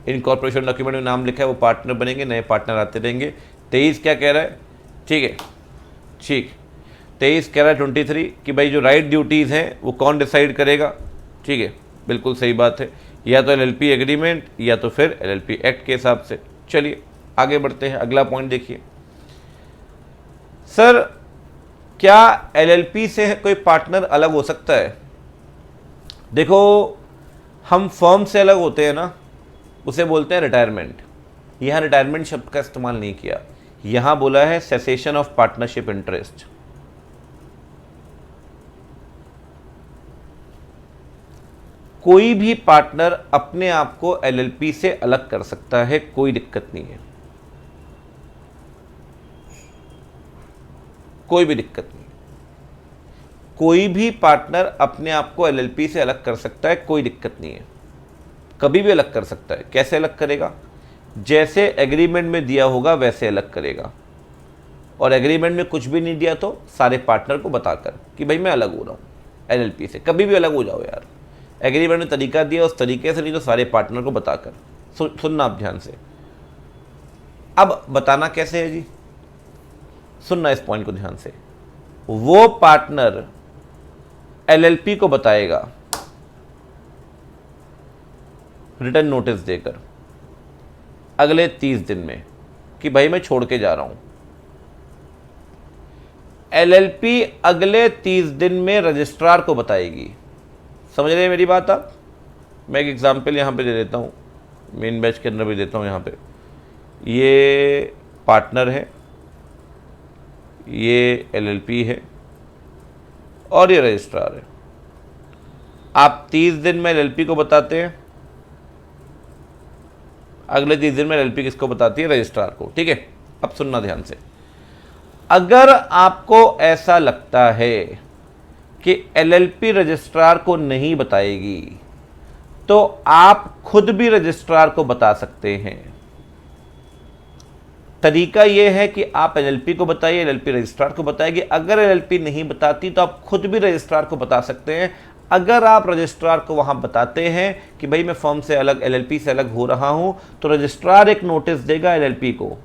इनकॉर्पोरेशन डॉक्यूमेंट में नाम लिखा है, वो पार्टनर बनेंगे, नए पार्टनर आते रहेंगे। 23 क्या कह रहा है? ठीक है, ठीक। 23 कह रहा है 23 कि भाई जो राइट ड्यूटीज़ हैं वो कौन डिसाइड करेगा, ठीक है, बिल्कुल सही बात है। या तो LLP एग्रीमेंट या तो फिर LLP एक्ट के हिसाब से। चलिए आगे बढ़ते हैं, अगला पॉइंट देखिए। सर क्या LLP से कोई पार्टनर अलग हो सकता है? देखो हम फर्म से अलग होते हैं ना, उसे बोलते हैं रिटायरमेंट। यहाँ रिटायरमेंट शब्द का इस्तेमाल नहीं किया, यहाँ बोला है सेसेशन ऑफ पार्टनरशिप इंटरेस्ट। कोई भी पार्टनर अपने आप को LLP से अलग कर सकता है, कोई दिक्कत नहीं है, कोई भी दिक्कत नहीं। कोई भी पार्टनर अपने आप को LLP से अलग कर सकता है, कोई दिक्कत नहीं है, कभी भी अलग कर सकता है। कैसे अलग करेगा? जैसे एग्रीमेंट में दिया होगा वैसे अलग करेगा। और एग्रीमेंट में कुछ भी नहीं दिया तो सारे पार्टनर को बताकर कि भाई मैं अलग हो रहा हूँ LLP से। कभी भी अलग हो जाओ यार, एग्रीमेंट में तरीका दिया उस तरीके से, नहीं तो सारे पार्टनर को बताकर। सुनना आप ध्यान से। अब बताना कैसे है जी, सुनना इस पॉइंट को ध्यान से। वो पार्टनर LLP को बताएगा रिटर्न नोटिस देकर अगले 30 दिन में कि भाई मैं छोड़ के जा रहा हूं। LLP अगले 30 दिन में रजिस्ट्रार को बताएगी। समझ रहे हैं मेरी बात आप? मैं एक एग्जांपल यहाँ पे दे देता हूँ, मेन बैच के अंदर भी देता हूँ। यहाँ पे ये पार्टनर है, ये LLP है और ये रजिस्ट्रार है। आप 30 दिन में LLP को बताते हैं, अगले 30 दिन में LLP किसको बताती है? रजिस्ट्रार को, ठीक है। अब सुनना ध्यान से। अगर आपको ऐसा लगता है कि LLP रजिस्ट्रार को नहीं बताएगी तो आप खुद भी रजिस्ट्रार को बता सकते हैं। तरीका यह है कि आप LLP को बताइए, LLP रजिस्ट्रार को बताएगी। अगर LLP नहीं बताती तो आप खुद भी रजिस्ट्रार को बता सकते हैं। अगर आप रजिस्ट्रार को वहां बताते हैं कि भाई मैं फर्म से अलग, LLP से अलग हो रहा हूं, तो रजिस्ट्रार एक नोटिस देगा LLP को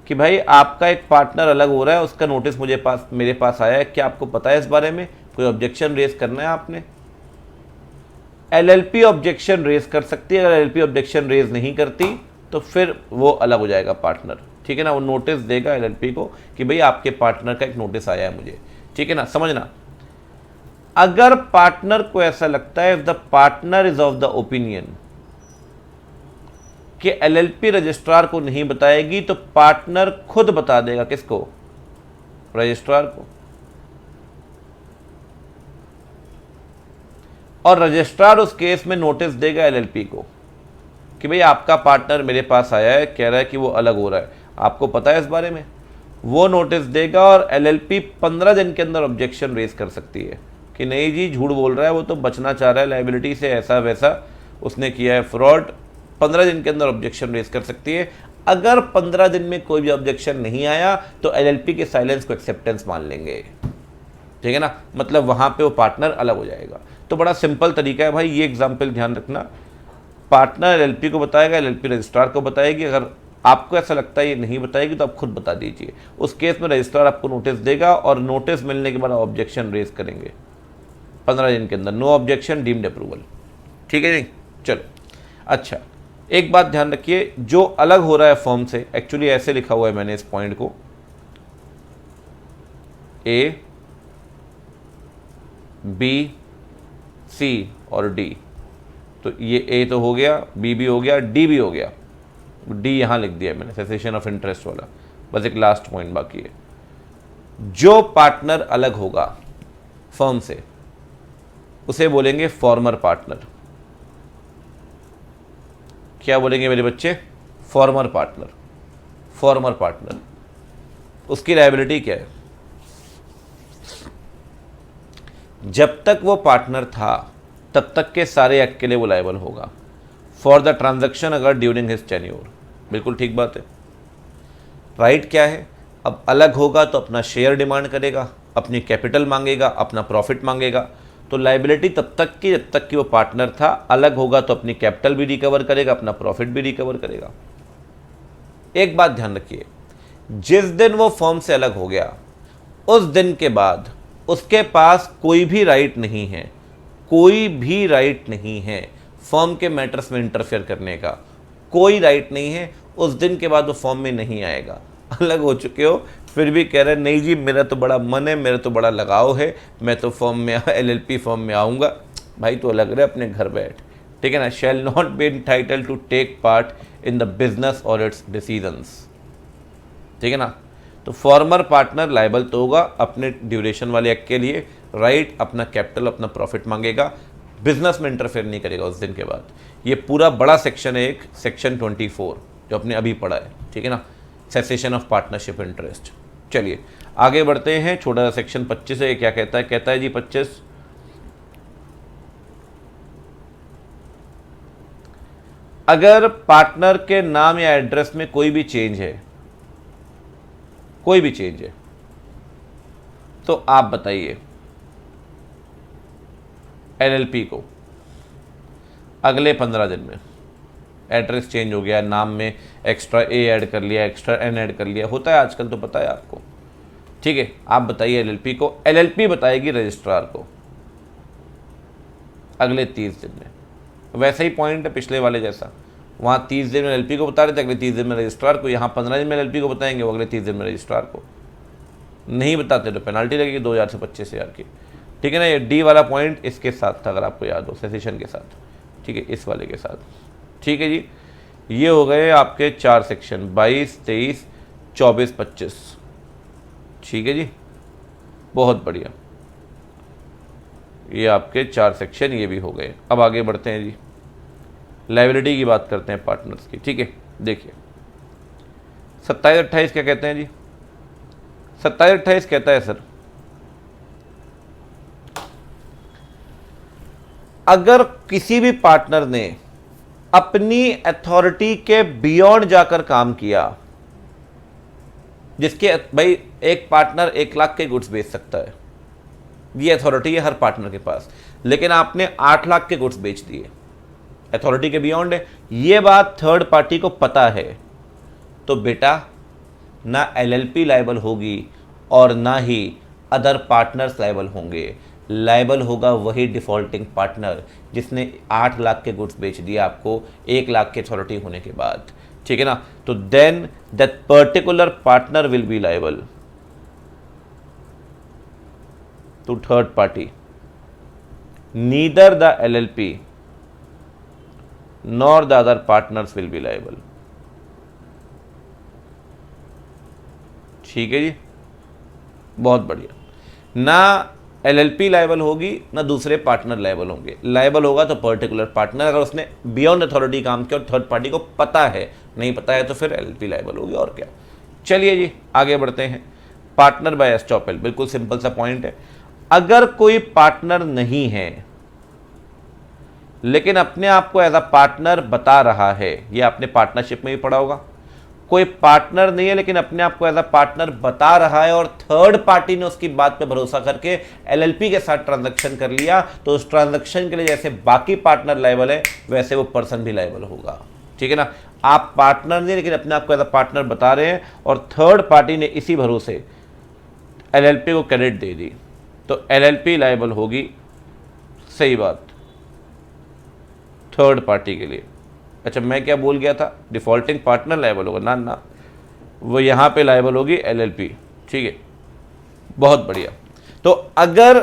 कि भाई आपका एक पार्टनर अलग हो रहा है, उसका नोटिस मेरे पास आया है, क्या आपको पता है इस बारे में? कोई ऑब्जेक्शन रेज करना है आपने? LLP ऑब्जेक्शन रेज कर सकती है। अगर LLP ऑब्जेक्शन रेज नहीं करती तो फिर वो अलग हो जाएगा पार्टनर, ठीक है। ठीक है ना, वो नोटिस देगा एलएलपी को कि भाई आपके पार्टनर का एक नोटिस आया है मुझे, ठीक है ना, समझना। अगर पार्टनर को ऐसा लगता है, if the partner is of the opinion कि एलएलपी रजिस्ट्रार को नहीं बताएगी, तो पार्टनर खुद बता देगा किसको, रजिस्ट्रार को, और रजिस्ट्रार उस केस में नोटिस देगा एलएलपी को कि भाई आपका पार्टनर मेरे पास आया है, कह रहा है कि वो अलग हो रहा है, आपको पता है इस बारे में। वो नोटिस देगा और एलएलपी 15 दिन के अंदर ऑब्जेक्शन रेज कर सकती है कि नहीं जी झूठ बोल रहा है, वो तो बचना चाह रहा है लायबिलिटी से, ऐसा वैसा उसने किया है फ्रॉड। 15 दिन के अंदर ऑब्जेक्शन रेज कर सकती है। अगर 15 दिन में कोई भी ऑब्जेक्शन नहीं आया तो एलएलपी के साइलेंस को एक्सेप्टेंस मान लेंगे, ठीक है ना, मतलब वहां पे वो पार्टनर अलग हो जाएगा। तो बड़ा सिंपल तरीका है भाई, ये एग्जाम्पल ध्यान रखना। पार्टनर एलएलपी को बताएगा, एलएलपी रजिस्ट्रार को बताएगी। अगर आपको ऐसा लगता है ये नहीं बताएगी तो आप खुद बता दीजिए। उस केस में रजिस्ट्रार आपको नोटिस देगा और नोटिस मिलने के बाद ऑब्जेक्शन रेज करेंगे 15 दिन के अंदर। नो ऑब्जेक्शन, डीम्ड अप्रूवल, ठीक है जी। चलो अच्छा, एक बात ध्यान रखिए, जो अलग हो रहा है फॉर्म से, एक्चुअली ऐसे लिखा हुआ है मैंने इस पॉइंट को, ए बी सी और डी, तो ये ए तो हो गया, बी भी हो गया, डी भी हो गया, डी यहां लिख दिया मैंने, सेसेशन ऑफ इंटरेस्ट वाला। बस एक लास्ट पॉइंट बाकी है। जो पार्टनर अलग होगा फर्म से उसे बोलेंगे फॉर्मर पार्टनर। क्या बोलेंगे मेरे बच्चे, फॉर्मर पार्टनर। फॉर्मर पार्टनर, उसकी लायबिलिटी क्या है, जब तक वो पार्टनर था तब तक के सारे एक्ट के लिए वो लायबल होगा फॉर द ट्रांजैक्शन अगर ड्यूरिंग हिज टेन्योर। बिल्कुल ठीक बात है। राइट क्या है, अब अलग होगा तो अपना शेयर डिमांड करेगा, अपनी कैपिटल मांगेगा, अपना प्रॉफिट मांगेगा। तो लायबिलिटी तब तक की जब तक कि वो पार्टनर था। अलग होगा तो अपनी कैपिटल भी रिकवर करेगा, अपना प्रॉफिट भी रिकवर करेगा। एक बात ध्यान रखिए, जिस दिन वो फर्म से अलग हो गया उस दिन के बाद उसके पास कोई भी राइट नहीं है, कोई भी राइट नहीं है फर्म के मैटर्स में इंटरफेयर करने का, कोई राइट नहीं है। उस दिन के बाद वो फर्म में नहीं आएगा। अलग हो चुके हो फिर भी कह रहे नहीं जी मेरा तो बड़ा मन है, मेरा तो बड़ा लगाव है, मैं तो फर्म में एलएलपी फर्म में आऊँगा। भाई तो अलग रहे अपने घर बैठ, ठीक है ना। Shall not be entitled to take part in the business और इट्स डिसीजंस, ठीक है ना। तो फॉर्मर पार्टनर लायबल तो होगा अपने ड्यूरेशन वाले एक्ट के लिए, राइट अपना कैपिटल अपना प्रॉफिट मांगेगा, बिजनेस में इंटरफेयर नहीं करेगा उस दिन के बाद। ये पूरा बड़ा सेक्शन है एक, सेक्शन 24 जो आपने अभी पढ़ा है, ठीक है ना, सेसेशन ऑफ पार्टनरशिप इंटरेस्ट। चलिए आगे बढ़ते हैं। छोटा सा सेक्शन 25 है, ये क्या कहता है, कहता है जी 25, अगर पार्टनर के नाम या एड्रेस में कोई भी चेंज है, कोई भी चेंज है, तो आप बताइए एलएलपी को अगले 15 दिन में एड्रेस चेंज हो गया, नाम में एक्स्ट्रा ए ऐड कर लिया, एक्स्ट्रा एन ऐड कर लिया, होता है आजकल तो पता है आपको, ठीक है। आप बताइए एलएलपी को, एलएलपी बताएगी रजिस्ट्रार को अगले 30 दिन में। वैसा ही पॉइंट है पिछले वाले जैसा, वहाँ 30 दिन में एलएलपी को बता रहे थे, अगले 30 दिन में रजिस्ट्रार को। यहाँ 15 दिन में एलएलपी को बताएंगे, वो अगले 30 दिन में रजिस्ट्रार को। नहीं बताते तो पेनल्टी लगेगी 2000 से 25,000 की, ठीक है ना। ये डी वाला पॉइंट इसके साथ था अगर आपको याद हो, सेसेशन के साथ, ठीक है, इस वाले के साथ, ठीक है जी। ये हो गए आपके 4 सेक्शन 22, 23, 24, 25, ठीक है जी, बहुत बढ़िया। ये आपके 4 सेक्शन ये भी हो गए। अब आगे बढ़ते हैं जी, लायबिलिटी की बात करते हैं पार्टनर्स की, ठीक है। देखिए 27-28 क्या कहते हैं जी, 27-28 कहता है सर, अगर किसी भी पार्टनर ने अपनी अथॉरिटी के बियॉन्ड जाकर काम किया, जिसके भाई एक पार्टनर 1 लाख के गुड्स बेच सकता है, ये अथॉरिटी है हर पार्टनर के पास, लेकिन आपने 8 लाख के गुड्स बेच दिए, अथॉरिटी के बियॉन्ड है, ये बात थर्ड पार्टी को पता है, तो बेटा ना एलएलपी लायबल होगी और ना ही अदर पार्टनर्स लायबल होंगे। लायबल होगा वही डिफॉल्टिंग पार्टनर जिसने 8 लाख के गुड्स बेच दिए आपको 1 लाख की अथॉरिटी होने के बाद। ठीक है ना। तो then that particular partner will be liable to third party, neither the LLP nor the other partners will be liable। ठीक है जी, बहुत बढ़िया। ना LLP लायबल होगी ना दूसरे पार्टनर लायबल होंगे। लायबल होगा तो पर्टिकुलर पार्टनर, अगर उसने बियॉन्ड अथॉरिटी काम किया और थर्ड पार्टी को पता है, नहीं पता है तो फिर LLP लायबल होगी, और क्या। चलिए जी आगे बढ़ते हैं। पार्टनर बाय एस्टॉपेल, बिल्कुल सिंपल सा पॉइंट है। अगर कोई पार्टनर नहीं है लेकिन अपने आप को एज अ पार्टनर बता रहा है, ये आपने पार्टनरशिप में भी पढ़ा होगा। कोई पार्टनर नहीं है लेकिन अपने आप को एज अ पार्टनर बता रहा है और थर्ड पार्टी ने उसकी बात पे भरोसा करके LLP के साथ ट्रांजैक्शन कर लिया, तो उस ट्रांजैक्शन के लिए जैसे बाकी पार्टनर लायबल है वैसे वो पर्सन भी लायबल होगा। ठीक है ना। आप पार्टनर नहीं लेकिन अपने आप को एज अ पार्टनर बता रहे हैं और थर्ड पार्टी ने इसी भरोसे LLP को क्रेडिट दे दी, तो LLP लायबल होगी। सही बात, थर्ड पार्टी के लिए। अच्छा मैं क्या बोल गया था, डिफॉल्टिंग पार्टनर लायबल होगा, ना ना, वो यहाँ पे लायबल होगी LLP। ठीक है, बहुत बढ़िया। तो अगर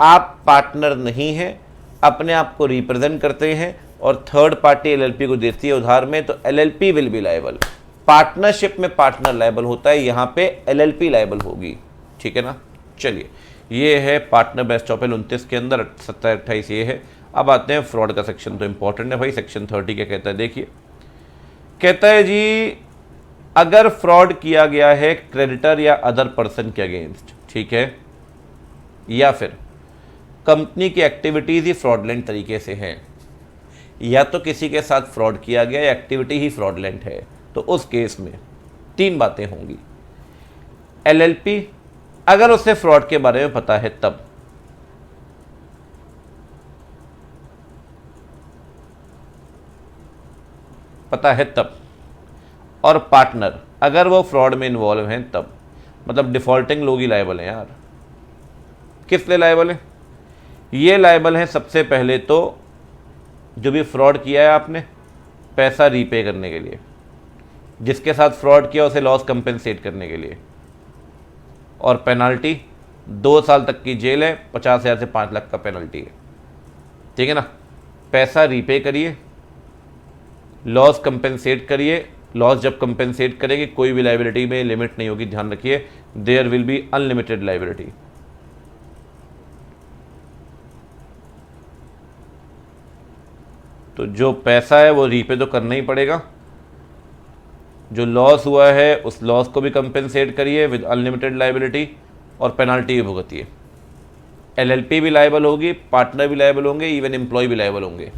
आप पार्टनर नहीं हैं, अपने आप को रिप्रेजेंट करते हैं और थर्ड पार्टी LLP को देती है उधार में, तो LLP will be liable. Partnership में पार्टनर लायबल होता है, यहाँ पे LLP लायबल होगी। ठीक है ना। चलिए ये है पार्टनर बाय एस्टॉपेल 29 के अंदर, 27-28 ये है। अब आते हैं फ्रॉड का सेक्शन, तो इंपॉर्टेंट है भाई। सेक्शन 30 क्या कहता है, देखिए। कहता है जी अगर फ्रॉड किया गया है क्रेडिटर या अदर पर्सन के अगेंस्ट, ठीक है, या फिर कंपनी की एक्टिविटीज ही फ्रॉडलेंट तरीके से हैं, या तो किसी के साथ फ्रॉड किया गया या एक्टिविटी ही फ्रॉडलेंट है, तो उस केस में तीन बातें होंगी। LLP अगर उसे फ्रॉड के बारे में पता है तब, पता है तब, और पार्टनर अगर वो फ्रॉड में इन्वॉल्व हैं तब। मतलब डिफॉल्टिंग लोग ही लायबल हैं यार। किस लिए लायबल है? ये लायबल है सबसे पहले तो जो भी फ्रॉड किया है आपने, पैसा रीपे करने के लिए, जिसके साथ फ्रॉड किया उसे लॉस कंपेंसेट करने के लिए, और पेनल्टी 2 साल तक की जेल है, 50,000 से 5 लाख का पेनल्टी है। ठीक है ना। पैसा रीपे करिए, लॉस कंपेंसेट करिए। लॉस जब कंपेंसेट करेंगे कोई भी लाइबिलिटी में लिमिट नहीं होगी, ध्यान रखिए, there will be unlimited liability. तो जो पैसा है वो रीपे तो करना ही पड़ेगा, जो लॉस हुआ है उस लॉस को भी कंपेंसेट करिए विद अनलिमिटेड लाइबिलिटी, और पेनल्टी भी भुगतिए। LLP भी लायबल होगी, पार्टनर भी लायबल होंगे, इवन एम्प्लॉय भी लायबल होंगे।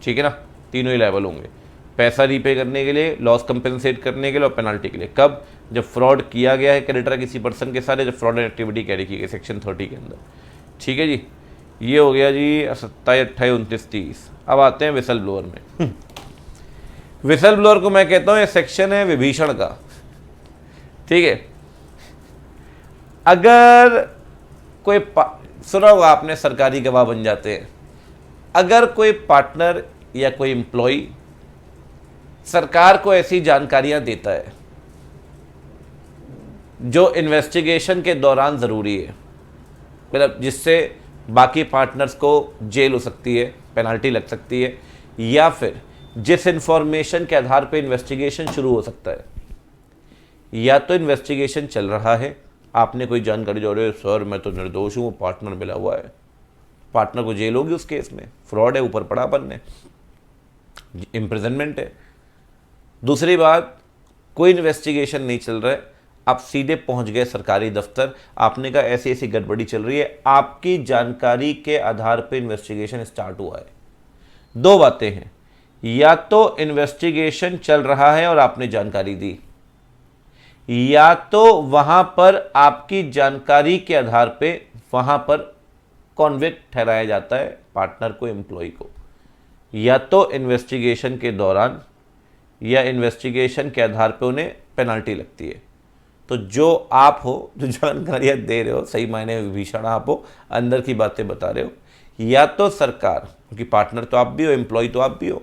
ठीक है ना, तीनों ही लायबल होंगे, पैसा रीपे करने के लिए, लॉस कंपेंसेट करने के लिए और पेनल्टी के लिए। कब? जब फ्रॉड किया गया है क्रेडिटर किसी पर्सन के साथ, जब फ्रॉड एक्टिविटी कैरी की गई सेक्शन 30 के अंदर। ठीक है जी, ये हो गया जी 27, 28, 29, 30। अब आते हैं विसल ब्लोअर में। विसल ब्लोअर को मैं कहता हूं ये सेक्शन है विभीषण का। ठीक है, अगर कोई सुना होगा आपने, सरकारी गवाह बन जाते हैं। अगर कोई पार्टनर या कोई एम्प्लॉय सरकार को ऐसी जानकारियां देता है जो इन्वेस्टिगेशन के दौरान ज़रूरी है, मतलब जिससे बाकी पार्टनर्स को जेल हो सकती है, पेनल्टी लग सकती है, या फिर जिस इंफॉर्मेशन के आधार पर इन्वेस्टिगेशन शुरू हो सकता है, या तो इन्वेस्टिगेशन चल रहा है, आपने कोई जानकारी जो रहे सर मैं तो निर्दोष हूँ, पार्टनर मिला हुआ है, पार्टनर को जेल होगी उस केस में, फ्रॉड है, ऊपर पड़ा अपन ने, इम्प्रिजनमेंट है। दूसरी बात, कोई इन्वेस्टिगेशन नहीं चल रहा है, आप सीधे पहुंच गए सरकारी दफ्तर, आपने कहा ऐसी ऐसी गड़बड़ी चल रही है, आपकी जानकारी के आधार पर इन्वेस्टिगेशन स्टार्ट हुआ है। दो बातें हैं, या तो इन्वेस्टिगेशन चल रहा है और आपने जानकारी दी, या तो वहां पर आपकी जानकारी के आधार पे वहां पर कॉन्विक्ट ठहराया जाता है पार्टनर को, एम्प्लॉय को, या तो इन्वेस्टिगेशन के दौरान या इन्वेस्टिगेशन के आधार पे उन्हें पेनल्टी लगती है। तो जो आप हो, जो जानकारियां दे रहे हो, सही मायने में विभीषण आप हो, अंदर की बातें बता रहे हो, या तो सरकार, क्योंकि पार्टनर तो आप भी हो, एम्प्लॉय तो आप भी हो,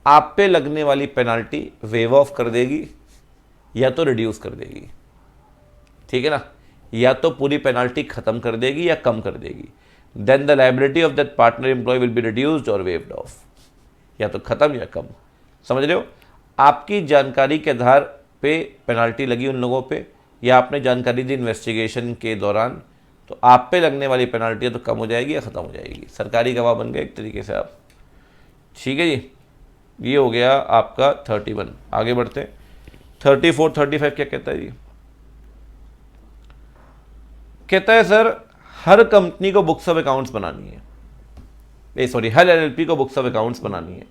आप पे लगने वाली पेनाल्टी वेव ऑफ कर देगी या तो रिड्यूस कर देगी, ठीक है ना, या तो पूरी पेनाल्टी खत्म कर देगी या कम कर देगी। Then the liability of that partner employ will be reduced और वेव्ड ऑफ, या तो खत्म या कम। समझ रहे हो? आपकी जानकारी के आधार पे पेनाल्टी लगी उन लोगों पे, या आपने जानकारी दी इन्वेस्टिगेशन के दौरान, तो आप पे लगने वाली पेनाल्टी तो कम हो जाएगी या ख़त्म हो जाएगी। सरकारी गवाह बन गए एक तरीके से आप। ठीक है जी, ये हो गया आपका 31। आगे बढ़ते हैं 34 35 क्या कहता है जी? कहता है सर हर कंपनी को बुक्स ऑफ अकाउंट्स बनानी है, हर एलएलपी को बुक्स ऑफ अकाउंट्स बनानी है।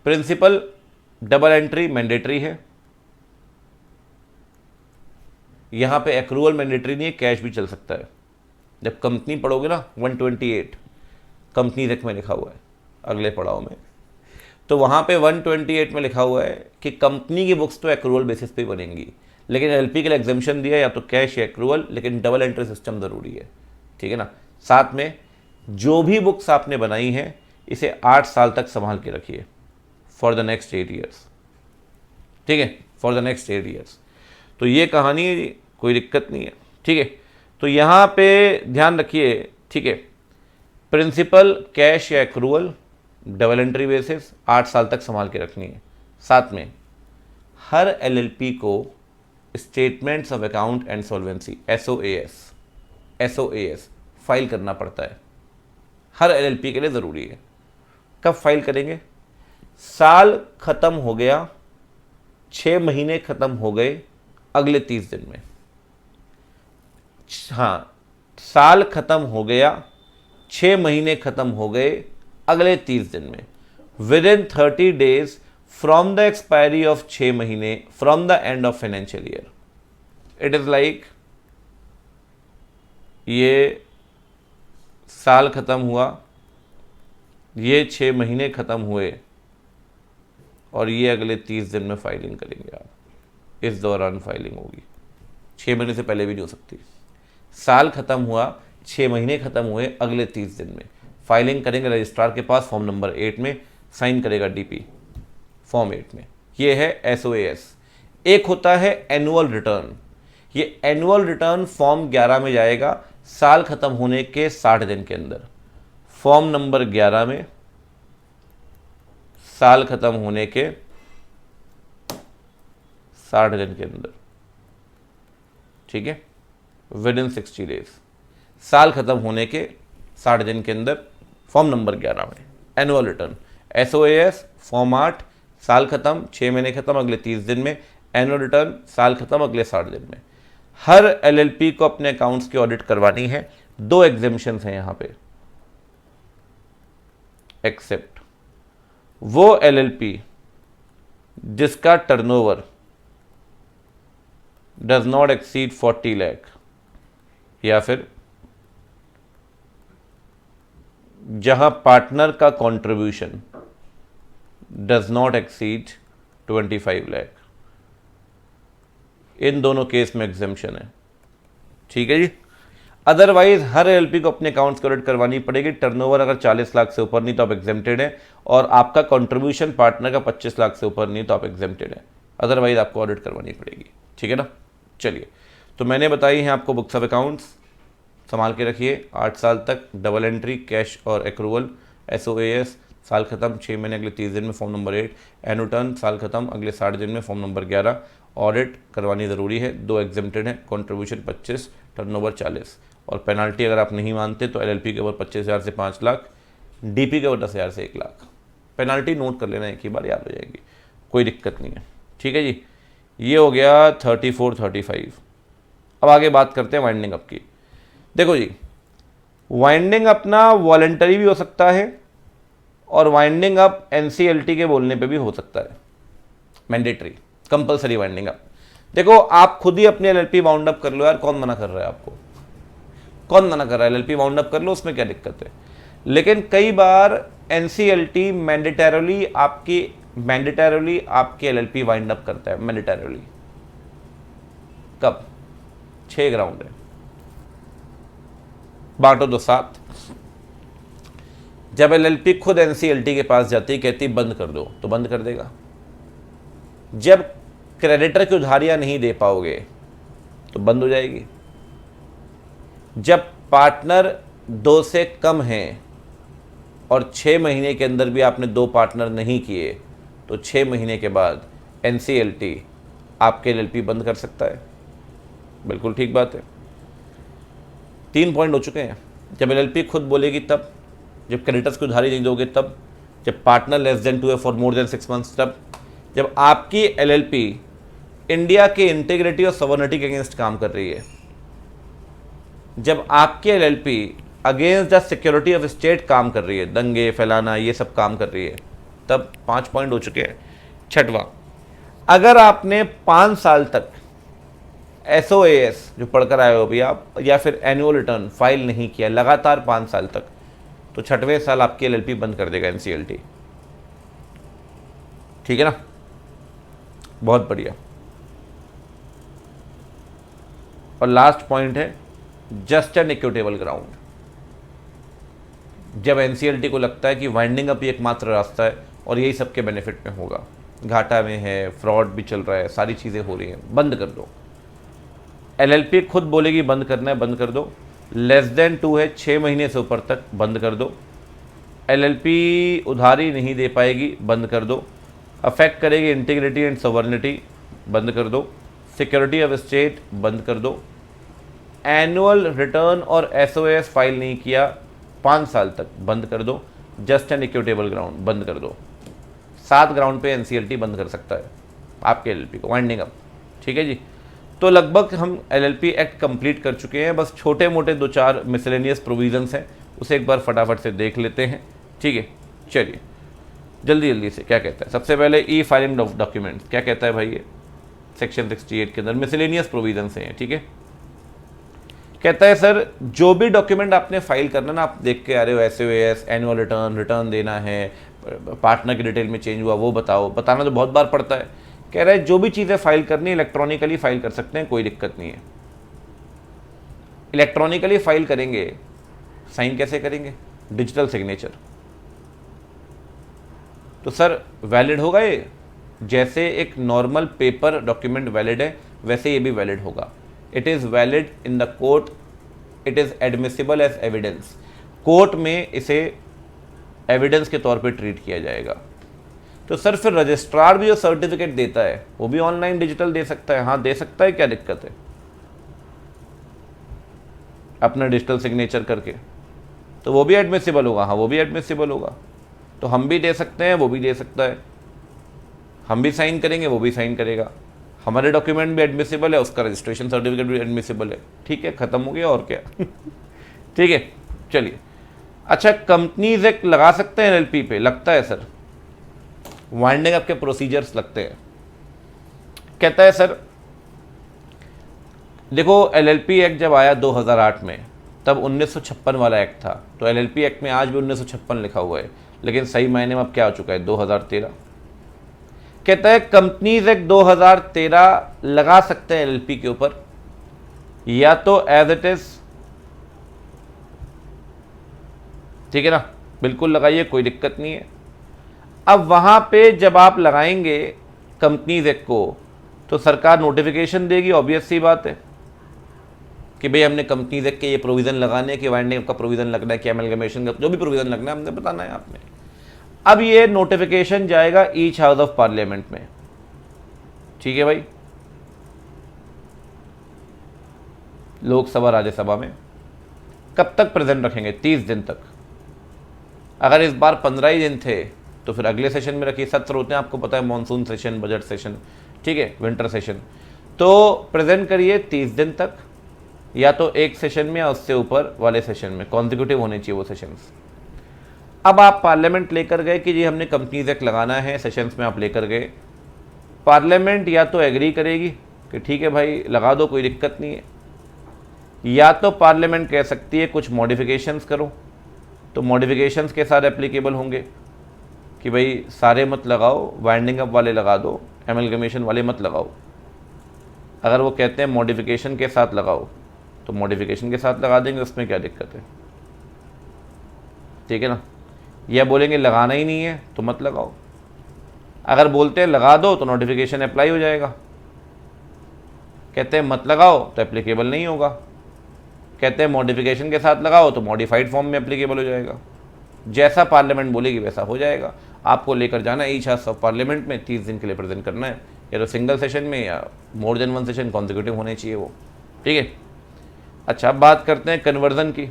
प्रिंसिपल डबल एंट्री मैंडेटरी है, यहां पे एक्रूवल मैंडेटरी नहीं है, कैश भी चल सकता है। जब कंपनी पढ़ोगे ना 128 कंपनी एक्ट में लिखा हुआ है अगले पड़ाव में, तो वहां पे 128 में लिखा हुआ है कि कंपनी की बुक्स तो एक्रूवल बेसिस पे बनेंगी, लेकिन एलपी के लिए एग्जेम्पशन दिया या तो कैश या एक्रूवल, लेकिन डबल एंट्री सिस्टम ज़रूरी है। ठीक है ना? साथ में जो भी बुक्स आपने बनाई हैं इसे 8 साल तक संभाल के रखिए, फॉर द नेक्स्ट 8 ईयर्स। ठीक है, फॉर द नेक्स्ट 8 ईयर्स। तो ये कहानी है जी, कोई दिक्कत नहीं है। ठीक है, तो यहाँ पे ध्यान रखिए। ठीक है, प्रिंसिपल कैश या एक्रूवल डबल एंट्री बेसिस 8 साल तक संभाल के रखनी है। साथ में हर एलएलपी को statements of account and solvency SOAS file करना पड़ता है, हर एलएलपी के लिए ज़रूरी है। कब फाइल करेंगे? साल खत्म हो गया, 6 महीने खत्म हो गए, अगले 30 दिन में। हाँ, साल खत्म हो गया, 6 महीने खत्म हो गए, अगले 30 दिन में। With in 30 days from the expiry of 6 महीने from the end of financial year. It is like ये साल खत्म हुआ, ये 6 महीने खत्म हुए, और ये अगले 30 दिन में फाइलिंग करेंगे आप। इस दौरान फाइलिंग होगी, 6 महीने से पहले भी नहीं हो सकती। साल खत्म हुआ, 6 महीने खत्म हुए, अगले 30 दिन में फाइलिंग करेंगे रजिस्ट्रार के पास, फॉर्म नंबर 8 में साइन करेगा डीपी फॉर्म 8 में। ये है एसओएएस। एक होता है एनुअल रिटर्न, ये एनुअल रिटर्न फॉर्म 11 में जाएगा साल खत्म होने के 60 दिन के अंदर। फॉर्म नंबर 11 में साल खत्म होने के 60 दिन के अंदर। ठीक है, विद इन 60 डेज, साल खत्म होने के 60 दिन के अंदर फॉर्म नंबर 11 में एनुअल रिटर्न। एसओएएस फॉर्म 8 साल खत्म, 6 महीने खत्म, अगले 30 दिन में। एनुअल रिटर्न साल खत्म, अगले 60 दिन में। हर एलएलपी को अपने अकाउंट्स की ऑडिट करवानी है। 2 एग्जेम्पशंस हैं यहां पे, एक्सेप्ट वो एलएलपी जिसका turnover does not exceed 40 lakh, या फिर जहां पार्टनर का contribution does not exceed 25 lakh. इन दोनों केस में एग्जेम्पशन है। ठीक है जी। अदरवाइज हर एलपी को अपने अकाउंट्स की ऑडिट करवानी पड़ेगी। टर्नओवर अगर 40 लाख से ऊपर नहीं तो आप एग्जेम्प्टेड है, और आपका कंट्रीब्यूशन पार्टनर का 25 लाख से ऊपर नहीं तो आप एग्जेम्प्टेड है। अदरवाइज आपको ऑडिट करवानी पड़ेगी। ठीक है ना? चलिए, तो मैंने बताई हैं आपको बुक्स ऑफ अकाउंट्स, संभाल के रखिए 8 साल तक। डबल एंट्री, कैश और एक्रूवल। एसओएएस साल खत्म, 6 महीने अगले 30 दिन में फॉर्म नंबर 8। एनुअल रिटर्न साल खत्म, अगले 60 दिन में फॉर्म नंबर 11। ऑडिट करवानी ज़रूरी है। 2 एग्जेम्प्टेड हैं, कंट्रीब्यूशन 25, टर्नओवर 40, और पेनाल्टी अगर आप नहीं मानते तो एलएलपी के ऊपर 25,000 से 5 लाख, डीपी के ऊपर 10,000 से 1 लाख। पेनाल्टी नोट कर लेना, एक ही बार याद हो जाएगी, कोई दिक्कत नहीं है। ठीक है जी, ये हो गया 34 35। अब आगे बात करते हैं वाइंडिंग अप की। देखो जी, वाइंडिंग अपना वॉलेंटरी भी हो सकता है, और वाइंडिंग अप एनसीएलटी के बोलने पे भी हो सकता है, मैंडेटरी कंपलसरी वाइंडिंग अप। देखो, आप खुद ही अपनी एलएलपी वाउंड अप कर लो यार, कौन मना कर रहा है आपको? कौन मना कर रहा है? एलएलपी वाउंड अप कर लो, उसमें क्या दिक्कत है? लेकिन कई बार एनसीएलटी मैंडेटरली आपकी एलएलपी वाइंड अप करता है, मैंडेटरली। कब? 6 ग्राउंड है, बांटो दो 7। जब एलएलपी खुद एनसीएलटी के पास जाती, कहती बंद कर दो, तो बंद कर देगा। जब क्रेडिटर की उधारियां नहीं दे पाओगे तो बंद हो जाएगी। जब पार्टनर 2 से कम हैं और 6 महीने के अंदर भी आपने 2 पार्टनर नहीं किए, तो 6 महीने के बाद एनसीएलटी आपके एलएलपी बंद कर सकता है। बिल्कुल ठीक बात है। 3 पॉइंट हो चुके हैं। जब एलएलपी खुद बोलेगी तब, जब क्रेडिटर्स की उधारी नहीं दोगे तब, जब पार्टनर लेस देन 2 है फॉर मोर देन 6 मंथ्स तब, जब आपकी एलएलपी इंडिया के इंटीग्रिटी और सॉवरेनिटी के अगेंस्ट काम कर रही है, जब आपकी LLP against the security of state काम कर रही है, दंगे फैलाना ये सब काम कर रही है, तब 5 पॉइंट हो चुके हैं। छठवां, अगर आपने 5 साल तक SOAS जो पढ़कर आए हो अभी आप, या फिर एनुअल रिटर्न फाइल नहीं किया लगातार 5 साल तक, तो 6वें साल आपकी एलएलपी बंद कर देगा एनसीएलटी। ठीक है ना, बहुत बढ़िया। और लास्ट पॉइंट है जस्ट एन इक्विटेबल ग्राउंड। जब एनसीएलटी को लगता है कि वाइंडिंग अप ही एकमात्र रास्ता है और यही सबके बेनिफिट में होगा, घाटा में है, फ्रॉड भी चल रहा है, सारी चीज़ें हो रही हैं, बंद कर दो। एलएलपी खुद बोलेगी बंद करना है, बंद कर दो। लेस देन 2 है, 6 महीने से ऊपर तक, बंद कर दो। एलएलपी उधारी नहीं दे पाएगी, बंद कर दो। अफेक्ट करेगी इंटीग्रिटी एंड सॉवरेनिटी, बंद कर दो। सिक्योरिटी ऑफ स्टेट, बंद कर दो। एनुअल रिटर्न और SOAS फाइल नहीं किया 5 साल तक, बंद कर दो। जस्ट एन इक्विटेबल ग्राउंड, बंद कर दो। 7 ग्राउंड पे एनसीएलटी बंद कर सकता है आपके एलएलपी को, वाइंडिंग अप। ठीक है जी, तो लगभग हम एलएलपी एक्ट कंप्लीट कर चुके हैं। बस छोटे मोटे 2-4 मिसलेनियस प्रोविजंस हैं, उसे एक बार फटाफट से देख लेते हैं। ठीक है, चलिए जल्दी जल्दी से क्या कहता है। सबसे पहले ई फाइलिंग डॉक्यूमेंट्स क्या कहता है भाई, ये सेक्शन 68 के अंदर मिसलेनियस प्रोविजंस हैं। ठीक है, कहता है सर जो भी डॉक्यूमेंट आपने फाइल करना ना, आप देख के आ रहे हो SOAS, एनुअल रिटर्न, रिटर्न देना है, पार्टनर की डिटेल में चेंज हुआ वो बताओ, बताना तो बहुत बार पड़ता है। कह रहा है जो भी चीज़ें फाइल करनी है इलेक्ट्रॉनिकली फाइल कर सकते हैं, कोई दिक्कत नहीं है। इलेक्ट्रॉनिकली फाइल करेंगे, साइन कैसे करेंगे, डिजिटल सिग्नेचर। तो सर वैलिड होगा ये, जैसे एक नॉर्मल पेपर डॉक्यूमेंट वैलिड है वैसे ये भी वैलिड होगा। It is valid in the court, it is admissible as evidence. Court में इसे एविडेंस के तौर पे ट्रीट किया जाएगा। तो सर फिर रजिस्ट्रार भी जो सर्टिफिकेट देता है वो भी ऑनलाइन डिजिटल दे सकता है? हाँ दे सकता है, क्या दिक्कत है, अपना डिजिटल सिग्नेचर करके, तो वो भी एडमिसिबल होगा। हाँ वो भी एडमिसिबल होगा। तो हम भी दे सकते हैं, वो भी दे सकता है, हम भी साइन करेंगे, वो भी साइन करेगा। हमारे डॉक्यूमेंट भी एडमिसिबल है, उसका रजिस्ट्रेशन सर्टिफिकेट भी एडमिसिबल है। ठीक है, ख़त्म हो गया और क्या। ठीक है, चलिए। अच्छा, कंपनीज एक्ट लगा सकते हैं एलएलपी पे? लगता है सर, वाइंडिंग अप के प्रोसीजर्स लगते हैं। कहता है सर देखो एलएलपी एक्ट जब आया 2008 में, तब 1956 वाला एक्ट था, तो एलएलपी एक्ट में आज भी 1956 लिखा हुआ है, लेकिन सही मायने में अब क्या हो चुका है, 2013। कहता है कंपनीज एक्ट 2013 लगा सकते हैं एलएलपी के ऊपर, या तो एज इट इज, ठीक है ना, बिल्कुल लगाइए, कोई दिक्कत नहीं है। अब वहां पे जब आप लगाएंगे कंपनीज एक्ट को, तो सरकार नोटिफिकेशन देगी, ऑब्वियस सी बात है कि भाई हमने कंपनीज एक्ट के ये प्रोविजन लगाने हैं, कि वाइंडिंग अप का प्रोविजन लगना है, कि एमलगमेशन का जो भी प्रोविजन लगना है हमने बताना है आपने। अब ये नोटिफिकेशन जाएगा ईच हाउस ऑफ पार्लियामेंट में, ठीक है भाई, लोकसभा राज्यसभा में। कब तक प्रेजेंट रखेंगे? 30 दिन तक। अगर इस बार 15 ही दिन थे तो फिर अगले सेशन में रखिए। सत्र होते हैं, आपको पता है, मॉनसून सेशन, बजट सेशन, ठीक है, विंटर सेशन। तो प्रेजेंट करिए 30 दिन तक, या तो एक सेशन में या उससे ऊपर वाले सेशन में, कॉन्जिक्यूटिव होने चाहिए वो सेशंस। अब आप पार्लियामेंट लेकर गए कि जी हमने कंपनीज एक्ट लगाना है, सेशंस में आप लेकर गए, पार्लियामेंट या तो एग्री करेगी कि ठीक है भाई लगा दो, कोई दिक्कत नहीं है, या तो पार्लियामेंट कह सकती है कुछ मॉडिफिकेशंस करो, तो मॉडिफिकेशंस के साथ एप्लीकेबल होंगे कि भाई सारे मत लगाओ, वाइंडिंग अप वाले लगा दो, एमलगमेशन वाले मत लगाओ। अगर वो कहते हैं मॉडिफिकेशन के साथ लगाओ, तो मॉडिफिकेशन के साथ लगा देंगे, उसमें क्या दिक्कत है, ठीक है ना। या बोलेंगे लगाना ही नहीं है तो मत लगाओ। अगर बोलते हैं लगा दो तो नोटिफिकेशन अप्लाई हो जाएगा, कहते हैं मत लगाओ तो एप्लीकेबल नहीं होगा, कहते हैं मॉडिफिकेशन के साथ लगाओ तो मॉडिफाइड फॉर्म में एप्लीकेबल हो जाएगा। जैसा पार्लियामेंट बोलेगी वैसा हो जाएगा। आपको लेकर जाना है ईच हाउस ऑफ पार्लियामेंट में, 30 दिन के लिए प्रेजेंट करना है, या तो सिंगल सेशन में या more than one session consecutive होने चाहिए वो, ठीक है। अच्छा, अब बात करते हैं कन्वर्जन की।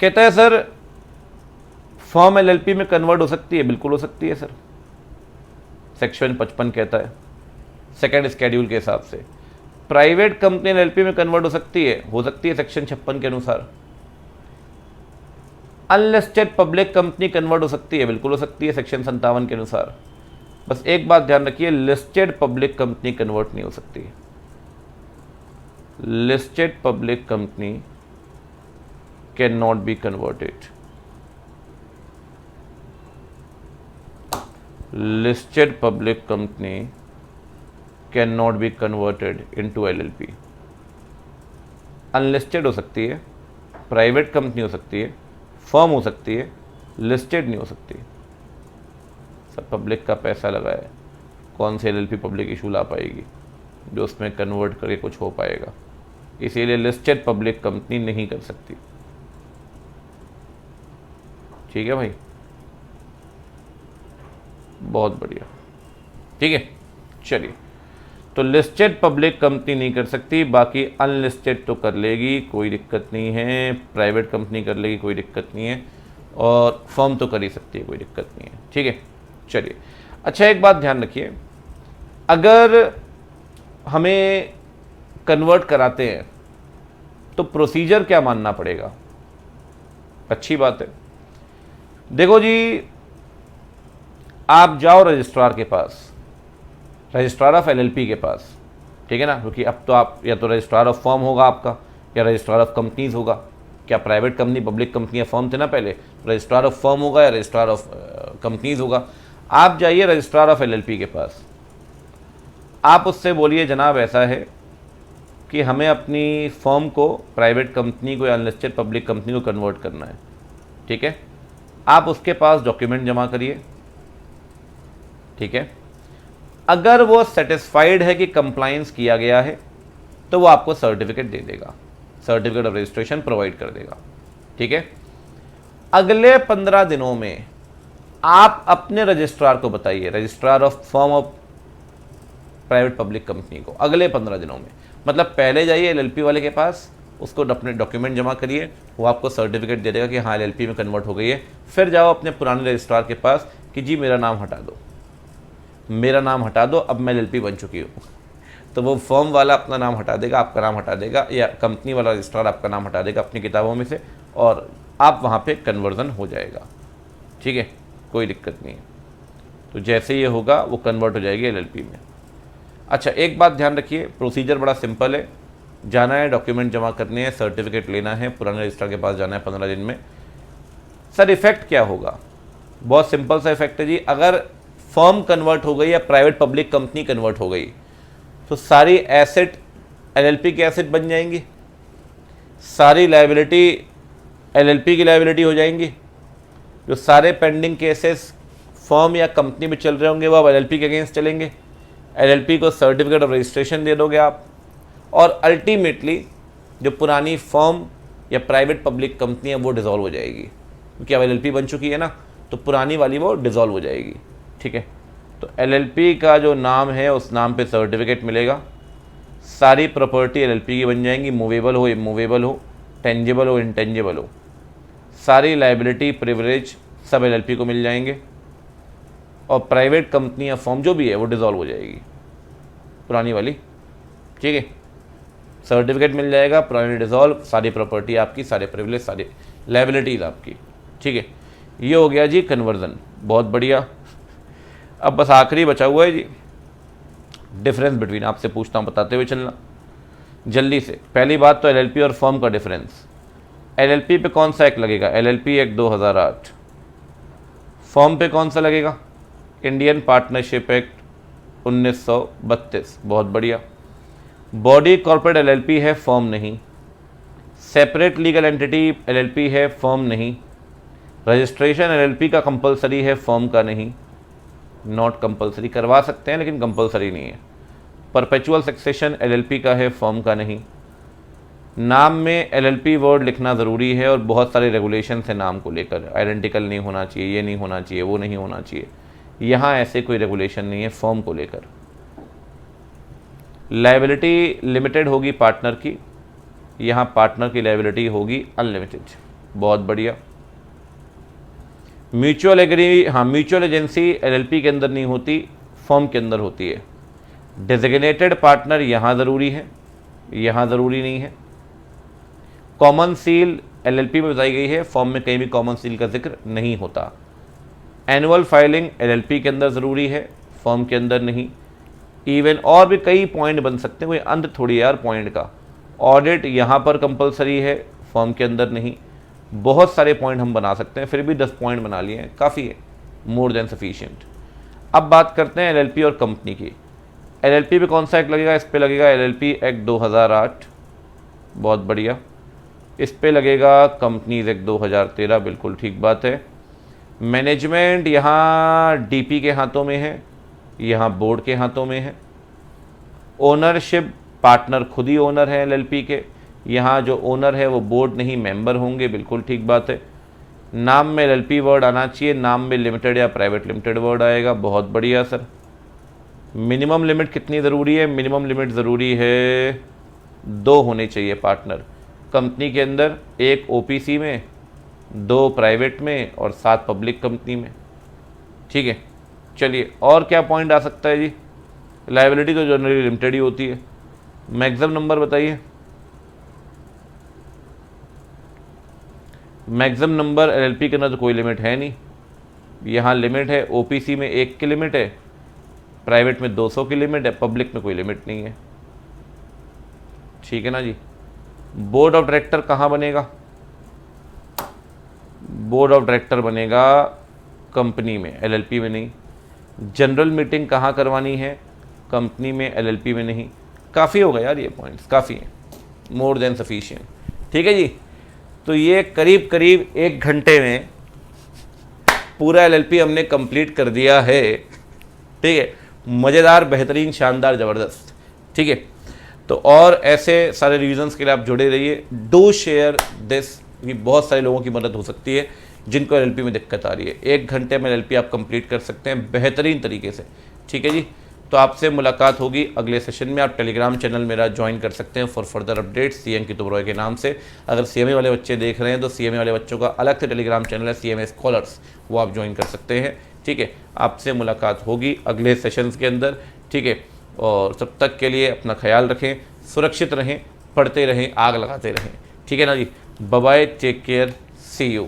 कहता है सर फॉर्म एलएलपी में कन्वर्ट हो सकती है? बिल्कुल हो सकती है सर, सेक्शन 55 कहता है सेकंड स्केड्यूल के हिसाब से। प्राइवेट कंपनी एलएलपी में कन्वर्ट हो सकती है सेक्शन 56 के अनुसार। अनलिस्टेड पब्लिक कंपनी कन्वर्ट हो सकती है? बिल्कुल हो सकती है, सेक्शन 57 के अनुसार। बस एक बात ध्यान रखिए, लिस्टेड पब्लिक कंपनी कन्वर्ट नहीं हो सकती। Listed public company can not be converted. Listed public company can not be converted into LLP. Unlisted हो सकती है, प्राइवेट कंपनी हो सकती है, फर्म हो सकती है, लिस्टेड नहीं हो सकती। सब पब्लिक का पैसा लगा है, कौन सी एलएलपी पब्लिक इशू ला पाएगी जो उसमें कन्वर्ट करके कुछ हो पाएगा। इसीलिए लिस्टेड पब्लिक कंपनी नहीं कर सकती, ठीक है भाई, बहुत बढ़िया, ठीक है। चलिए, तो लिस्टेड पब्लिक कंपनी नहीं कर सकती, बाकी अनलिस्टेड तो कर लेगी, कोई दिक्कत नहीं है। प्राइवेट कंपनी कर लेगी, कोई दिक्कत नहीं है, और फर्म तो कर ही सकती है, कोई दिक्कत नहीं है, ठीक है। चलिए, अच्छा एक बात ध्यान रखिए, अगर हमें कन्वर्ट कराते हैं तो प्रोसीजर क्या मानना पड़ेगा? अच्छी बात है। देखो जी, आप जाओ रजिस्ट्रार के पास, रजिस्ट्रार ऑफ एलएलपी के पास, ठीक है ना, क्योंकि अब तो आप या तो रजिस्ट्रार ऑफ फर्म होगा आपका, या रजिस्ट्रार ऑफ कंपनीज होगा। क्या प्राइवेट कंपनी, पब्लिक कंपनी या फर्म थे ना पहले, रजिस्ट्रार ऑफ फर्म होगा या रजिस्ट्रार ऑफ कंपनीज होगा। आप जाइए रजिस्ट्रार ऑफ एलएलपी के पास, आप उससे बोलिए जनाब ऐसा है कि हमें अपनी फर्म को, प्राइवेट कंपनी को या अनलिस्टेड पब्लिक कंपनी को कन्वर्ट करना है, ठीक है। आप उसके पास डॉक्यूमेंट जमा करिए, ठीक है। अगर वो सेटिस्फाइड है कि कंप्लायंस किया गया है तो वो आपको सर्टिफिकेट दे देगा, सर्टिफिकेट ऑफ रजिस्ट्रेशन प्रोवाइड कर देगा, ठीक है। अगले 15 दिनों में आप अपने रजिस्ट्रार को बताइए, registrar of firm of private public company को, अगले 15 दिनों में, मतलब पहले जाइए एलएलपी वाले के पास, उसको अपने डॉक्यूमेंट जमा करिए, वो आपको सर्टिफिकेट दे देगा कि हाँ एलएलपी में कन्वर्ट हो गई है। फिर जाओ अपने पुराने रजिस्ट्रार के पास कि जी मेरा नाम हटा दो, मेरा नाम हटा दो, अब मैं एलएलपी बन चुकी हूँ। तो वो फर्म वाला अपना नाम हटा देगा, आपका नाम हटा देगा, या कंपनी वाला रजिस्ट्रार आपका नाम हटा देगा अपनी किताबों में से, और आप वहाँ पे कन्वर्जन हो जाएगा, ठीक है, कोई दिक्कत नहीं है। तो जैसे ये होगा वो कन्वर्ट हो जाएगी एलएलपी में। अच्छा एक बात ध्यान रखिए, प्रोसीजर बड़ा सिंपल है, जाना है, डॉक्यूमेंट जमा करने हैं, सर्टिफिकेट लेना है, पुराने रजिस्ट्रार के पास जाना है 15 दिन में। सर इफेक्ट क्या होगा? बहुत सिंपल सा इफेक्ट है जी, अगर फर्म कन्वर्ट हो गई या प्राइवेट पब्लिक कंपनी कन्वर्ट हो गई तो सारी एसेट एलएलपी की एसेट बन जाएंगी, सारी लायबिलिटी एलएलपी की लायबिलिटी हो जाएंगी, जो सारे पेंडिंग केसेस फर्म या कंपनी में चल रहे होंगे वो अब एलएलपी के अगेंस्ट चलेंगे, एलएलपी को सर्टिफिकेट ऑफ रजिस्ट्रेशन दे दोगे आप, और अल्टीमेटली जो पुरानी फर्म या प्राइवेट पब्लिक कंपनी है वो डिज़ोल्व हो जाएगी, क्योंकि अब एलएलपी बन चुकी है ना, तो पुरानी वाली वो डिज़ोल्व हो जाएगी, ठीक है। तो एलएलपी का जो नाम है उस नाम पे सर्टिफिकेट मिलेगा, सारी प्रॉपर्टी एलएलपी की बन जाएंगी, मूवेबल हो इमूवेबल हो, टेंजिबल हो इंटेंजिबल हो, सारी लायबिलिटी प्रिविलेज सब एलएलपी को मिल जाएंगे, और प्राइवेट कंपनी या फर्म जो भी है वो डिज़ोल्व हो जाएगी पुरानी वाली, ठीक है। सर्टिफिकेट मिल जाएगा, पुरानी डिज़ोल्व, सारी प्रॉपर्टी आपकी, सारे प्रिविलेज, सारी लायबिलिटीज़ आपकी, ठीक है। ये हो गया जी कन्वर्जन, बहुत बढ़िया। अब बस आखिरी बचा हुआ है जी डिफरेंस बिटवीन, आपसे पूछता हूँ बताते हुए चलना जल्दी से। पहली बात तो एलएलपी और फर्म का डिफरेंस। एलएलपी पे कौन सा एक्ट लगेगा? LLP act 2008। फर्म पे कौन सा लगेगा? Indian partnership act 1932। बहुत बढ़िया। बॉडी कॉर्पोरेट एलएलपी है, फर्म नहीं। सेपरेट लीगल एंटिटी एलएलपी है, फर्म नहीं। रजिस्ट्रेशन एलएलपी का कंपलसरी है, फर्म का नहीं, नॉट कंपलसरी, करवा सकते हैं लेकिन कंपलसरी नहीं है। परपेचुअल सक्सेशन एलएलपी का है, फर्म का नहीं। नाम में एलएलपी वर्ड लिखना ज़रूरी है और बहुत सारे रेगुलेशन है नाम को लेकर, आइडेंटिकल नहीं होना चाहिए, ये नहीं होना चाहिए, वो नहीं होना चाहिए। यहाँ ऐसे कोई रेगुलेशन नहीं है फर्म को लेकर। लायबिलिटी लिमिटेड होगी पार्टनर की, यहाँ पार्टनर की लायबिलिटी होगी अनलिमिटेड। बहुत बढ़िया। म्यूचुअल एग्री, हाँ म्यूचुअल एजेंसी एलएलपी के अंदर नहीं होती, फर्म के अंदर होती है। डेजिग्नेटेड पार्टनर यहाँ ज़रूरी है, यहाँ ज़रूरी नहीं है। कॉमन सील एलएलपी में बताई गई है, फर्म में कहीं भी कॉमन सील का जिक्र नहीं होता। एनुअल फाइलिंग एलएलपी के अंदर ज़रूरी है, फर्म के अंदर नहीं। इवन और भी कई पॉइंट बन सकते हैं, कोई अंत थोड़ी यार पॉइंट का। ऑडिट यहाँ पर कंपलसरी है, फर्म के अंदर नहीं। बहुत सारे पॉइंट हम बना सकते हैं, फिर भी 10 पॉइंट बना लिए हैं, काफ़ी है, मोर देन सफिशिएंट। अब बात करते हैं एलएलपी और कंपनी की। एलएलपी पे कौन सा एक्ट लगेगा? इस पे लगेगा एलएलपी एक्ट 2008, बहुत बढ़िया। इस पे लगेगा कंपनीज एक्ट 2013, बिल्कुल ठीक बात है। मैनेजमेंट यहाँ डीपी के हाथों में है, यहाँ बोर्ड के हाथों में है। ओनरशिप पार्टनर खुद ही ओनर है एलएलपी के, यहाँ जो ओनर है वो बोर्ड नहीं मेंबर होंगे, बिल्कुल ठीक बात है। नाम में एलएलपी वर्ड आना चाहिए, नाम में लिमिटेड या प्राइवेट लिमिटेड वर्ड आएगा, बहुत बढ़िया सर। मिनिमम लिमिट कितनी ज़रूरी है? मिनिमम लिमिट ज़रूरी है 2 होने चाहिए पार्टनर कंपनी के अंदर, 1 ओपीसी में, 2 प्राइवेट में और 7 पब्लिक कंपनी में। ठीक है, चलिए और क्या पॉइंट आ सकता है जी? लायबिलिटी तो जनरली लिमिटेड ही होती है। मैक्सिमम नंबर बताइए। मैक्सिमम नंबर एलएलपी के अंदर तो कोई लिमिट है नहीं, यहाँ लिमिट है ओपीसी में 1 की लिमिट है, प्राइवेट में 200 की लिमिट है, पब्लिक में कोई लिमिट नहीं है। ठीक है ना जी। बोर्ड ऑफ डायरेक्टर कहाँ बनेगा? बोर्ड ऑफ डायरेक्टर बनेगा कंपनी में, एलएलपी में नहीं। जनरल मीटिंग कहाँ करवानी है? कंपनी में, एलएलपी में नहीं। काफ़ी हो गया यार, ये पॉइंट्स काफ़ी हैं, मोर देन सफिशिएंट। ठीक है जी। तो ये करीब करीब 1 घंटे में पूरा एलएलपी हमने कंप्लीट कर दिया है। ठीक है, मज़ेदार, बेहतरीन, शानदार, ज़बरदस्त। ठीक है, तो और ऐसे सारे रिविजन्स के लिए आप जुड़े रहिए। डू शेयर दिस, कि बहुत सारे लोगों की मदद हो सकती है जिनको एलएलपी में दिक्कत आ रही है। 1 घंटे में एलएलपी आप कंप्लीट कर सकते हैं बेहतरीन तरीके से। ठीक है जी। तो आपसे मुलाकात होगी अगले सेशन में। आप टेलीग्राम चैनल मेरा ज्वाइन कर सकते हैं फॉर फर्दर अपडेट्स, सी अंकित ओबरॉय के नाम से। अगर सीएमए वाले बच्चे देख रहे हैं तो सीएमए वाले बच्चों का अलग से टेलीग्राम चैनल है सीएमए स्कॉलर्स, वो आप ज्वाइन कर सकते हैं। ठीक है, आपसे मुलाकात होगी अगले सेशंस के अंदर। ठीक है, और तब तक के लिए अपना ख्याल रखें, सुरक्षित रहें, पढ़ते रहें, आग लगाते रहें। ठीक है ना जी। Bye bye, take care, see you.